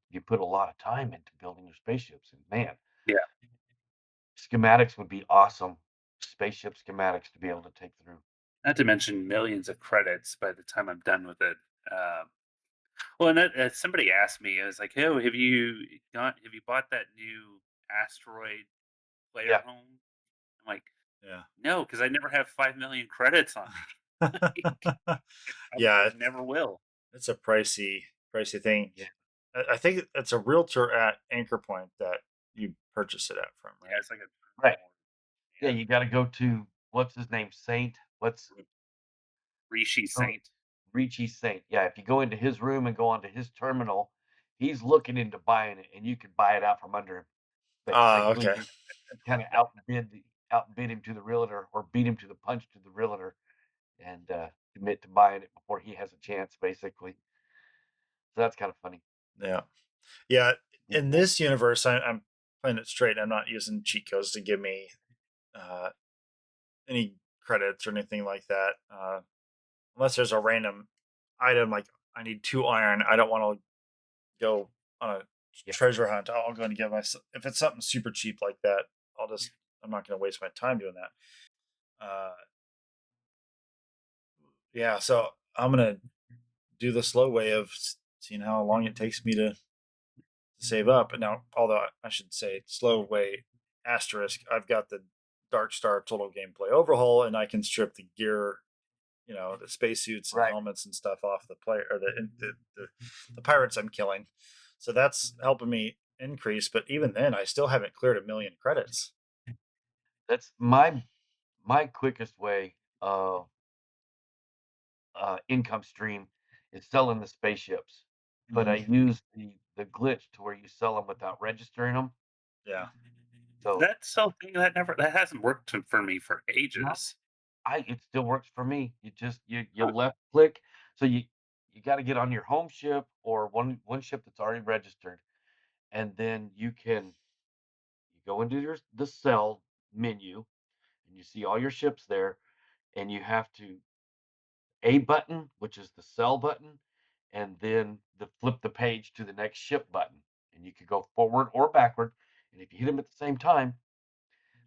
you put a lot of time into building your spaceships, and man, Yeah. schematics would be awesome. Spaceship schematics to be able to take through. Not to mention millions of credits by the time I'm done with it. Well, and somebody asked me, I was like, "Oh, have you bought that new asteroid player Yeah, home?" I'm like, yeah, "No, because I never have 5 million credits on me. Like, yeah. I never will." It's a pricey thing. yeah, I think it's a realtor at Anchor Point that you purchase it at from, Yeah, right? it's like a right. Yeah, yeah, you gotta go to what's his name? Saint? What's Rishi oh, Saint. Ricci Saint. Yeah, if you go into his room and go onto his terminal, he's looking into buying it, and you can buy it out from under him. Ah, Basically, okay. you kinda outbid him to the realtor or beat him to the punch to the realtor and, commit to buying it before he has a chance, basically. So that's kinda funny. Yeah, yeah. Yeah, In this universe, I'm playing it straight. I'm not using cheat codes to give me uh, any credits or anything like that. Unless there's a random item like I need 2 iron. I don't want to go on a yeah. treasure hunt. I'll go and get myself if it's something super cheap like that. I'm not going to waste my time doing that. Yeah, so I'm gonna do the slow way of seeing how long it takes me to save up. And now, although I should say slow way asterisk, I've got the Dark Star Total Gameplay Overhaul, and I can strip the gear, the spacesuits and Right. helmets and stuff off the player or the pirates I'm killing. So that's helping me increase. But even then, I still haven't cleared 1 million credits. That's my quickest way of, income stream is selling the spaceships, but I Hmm. use the glitch to where you sell them without registering them. Yeah, So, That's something that hasn't worked for me for no, ages. I it still works for me. You left click, so you gotta get on your home ship or one ship that's already registered, and then you go into the sell menu, and you see all your ships there, and you have to A button, which is the sell button, and then flip the page to the next ship button. And you could go forward or backward. And if you hit them at the same time,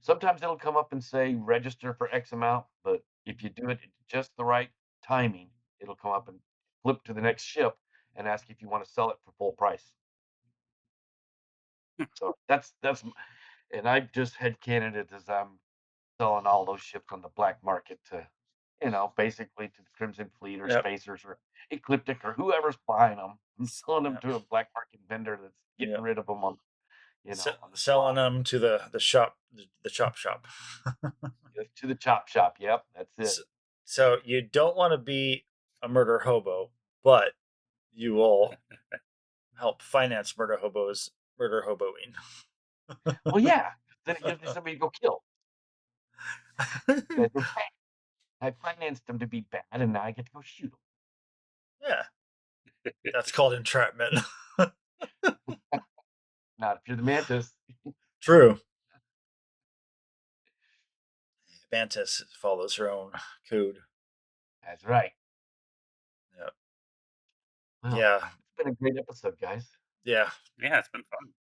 sometimes it'll come up and say register for X amount, but if you do it at just the right timing, it'll come up and flip to the next ship and ask if you want to sell it for full price. So and I've just had candidates as I'm selling all those ships on the black market to, basically to the Crimson Fleet or Yep. Spacers or Ecliptic or whoever's buying them. I'm selling them Yep. to a black market vendor that's getting Yep. rid of them on, on the Selling spot. them to the shop, the chop shop. To the chop shop. Yep, that's it. So you don't want to be a murder hobo, but you will help finance murder hoboing. Well, yeah. Then it gives me somebody to go kill. They're bad. I financed them to be bad, and now I get to go shoot them. Yeah, that's called entrapment. Not if you're the Mantis. True. Mantis follows her own code. That's right. Yep. Well, Yeah. it's been a great episode, guys. Yeah. Yeah, it's been fun.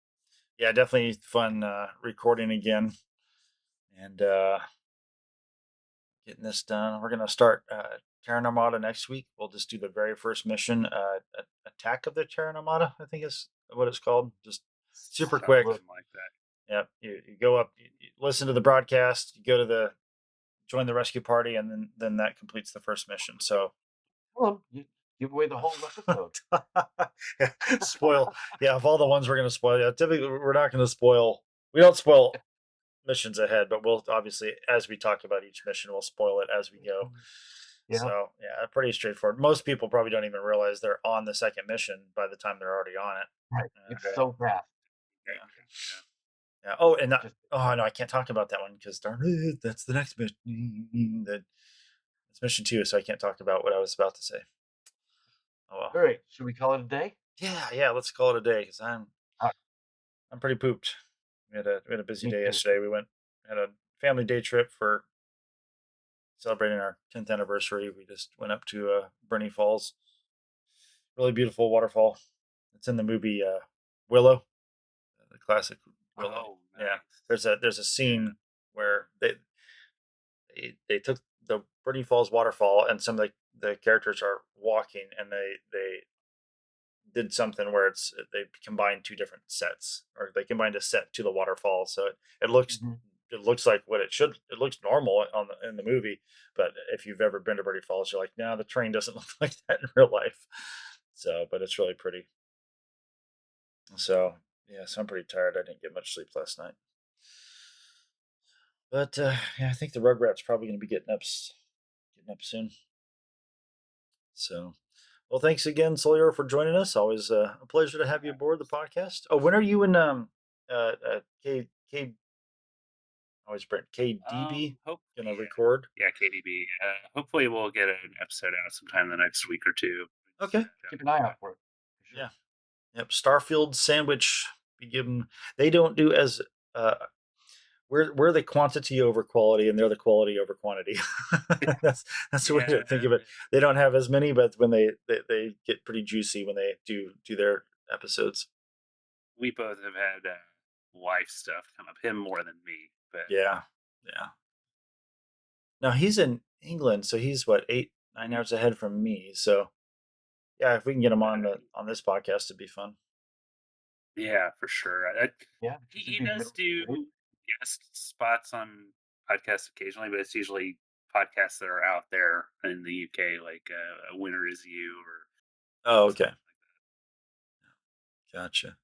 Yeah, definitely fun recording again and getting this done. We're gonna start Terra Armada next week. We'll just do the very first mission, Attack of the Terra Armada, I think is what it's called. Just super quick. Something like that. Yep. You go up, you listen to the broadcast, you go to join the rescue party, and then that completes the first mission. So Well, you give away the whole episode. spoil. Yeah, of all the ones we're gonna spoil, yeah, typically we're not gonna spoil. We don't spoil missions ahead, but we'll obviously, as we talk about each mission, we'll spoil it as we go. Yeah. So yeah, pretty straightforward. Most people probably don't even realize they're on the second mission by the time they're already on it. Right. It's so fast. Yeah. Oh, and oh no, I can't talk about that one because darn it, that's the next mission. It's mission 2, so I can't talk about what I was about to say. Oh well. All right. Should we call it a day? Yeah. Let's call it a day because All I'm pretty pooped. We had a busy Me day too. yesterday. We had a family day trip for celebrating our 10th anniversary. We just went up to Bernie Falls. Really beautiful waterfall. It's in the movie Willow, the classic Willow. Oh, nice. Yeah, there's a scene where they took the Bernie Falls waterfall, and some of the characters are walking, and they did something where they combined two different sets, or they combined a set to the waterfall, so it looks like what it should. It looks normal in the movie, but if you've ever been to Bernie Falls, you're like, no, the terrain doesn't look like that in real life. So, but it's really pretty. So yeah, so I'm pretty tired. I didn't get much sleep last night. But yeah, I think the Rugrat's probably going to be getting up soon. So, well, thanks again, Sawyer, for joining us. Always a pleasure to have you aboard the podcast. Oh, when are you in KDB gonna record? Yeah, KDB. Hopefully, we'll get an episode out sometime in the next week or two. Okay. Keep an eye out for it. Sure. Yeah. Yep. Starfield sandwich. They don't do as we're the quantity over quality, and they're the quality over quantity. that's the way to think of it. They don't have as many, but when they get pretty juicy when they do their episodes. We both have had wife stuff come up. Him more than me, but yeah. Now he's in England, so he's what 8-9 hours ahead from me. So yeah, if we can get him on this podcast, it'd be fun. Yeah, for sure. Yeah, he does do guest spots on podcasts occasionally, but it's usually podcasts that are out there in the UK, like A Winner Is You or. Oh, okay. Gotcha.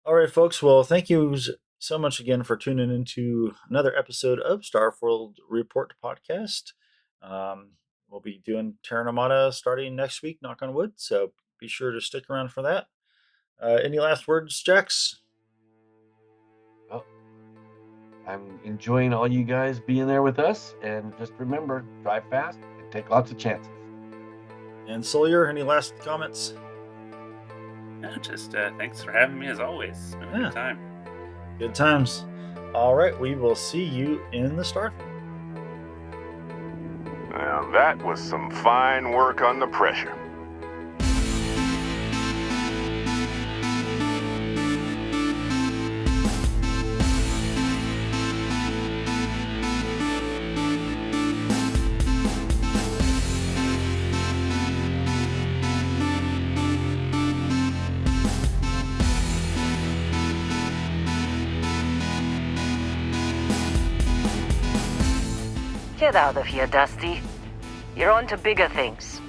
All right, folks. Well, thank you so much again for tuning into another episode of Starfield Report Podcast. We'll be doing Terra Armada starting next week, knock on wood. So be sure to stick around for that. Any last words, Jax? Well, I'm enjoying all you guys being there with us, and just remember, drive fast and take lots of chances. And Sawyer, any last comments? No, just thanks for having me as always. It's been a good time. Good times. All right, we will see you in the Starfield. Now that was some fine work under pressure. Get out of here, Dusty. You're on to bigger things.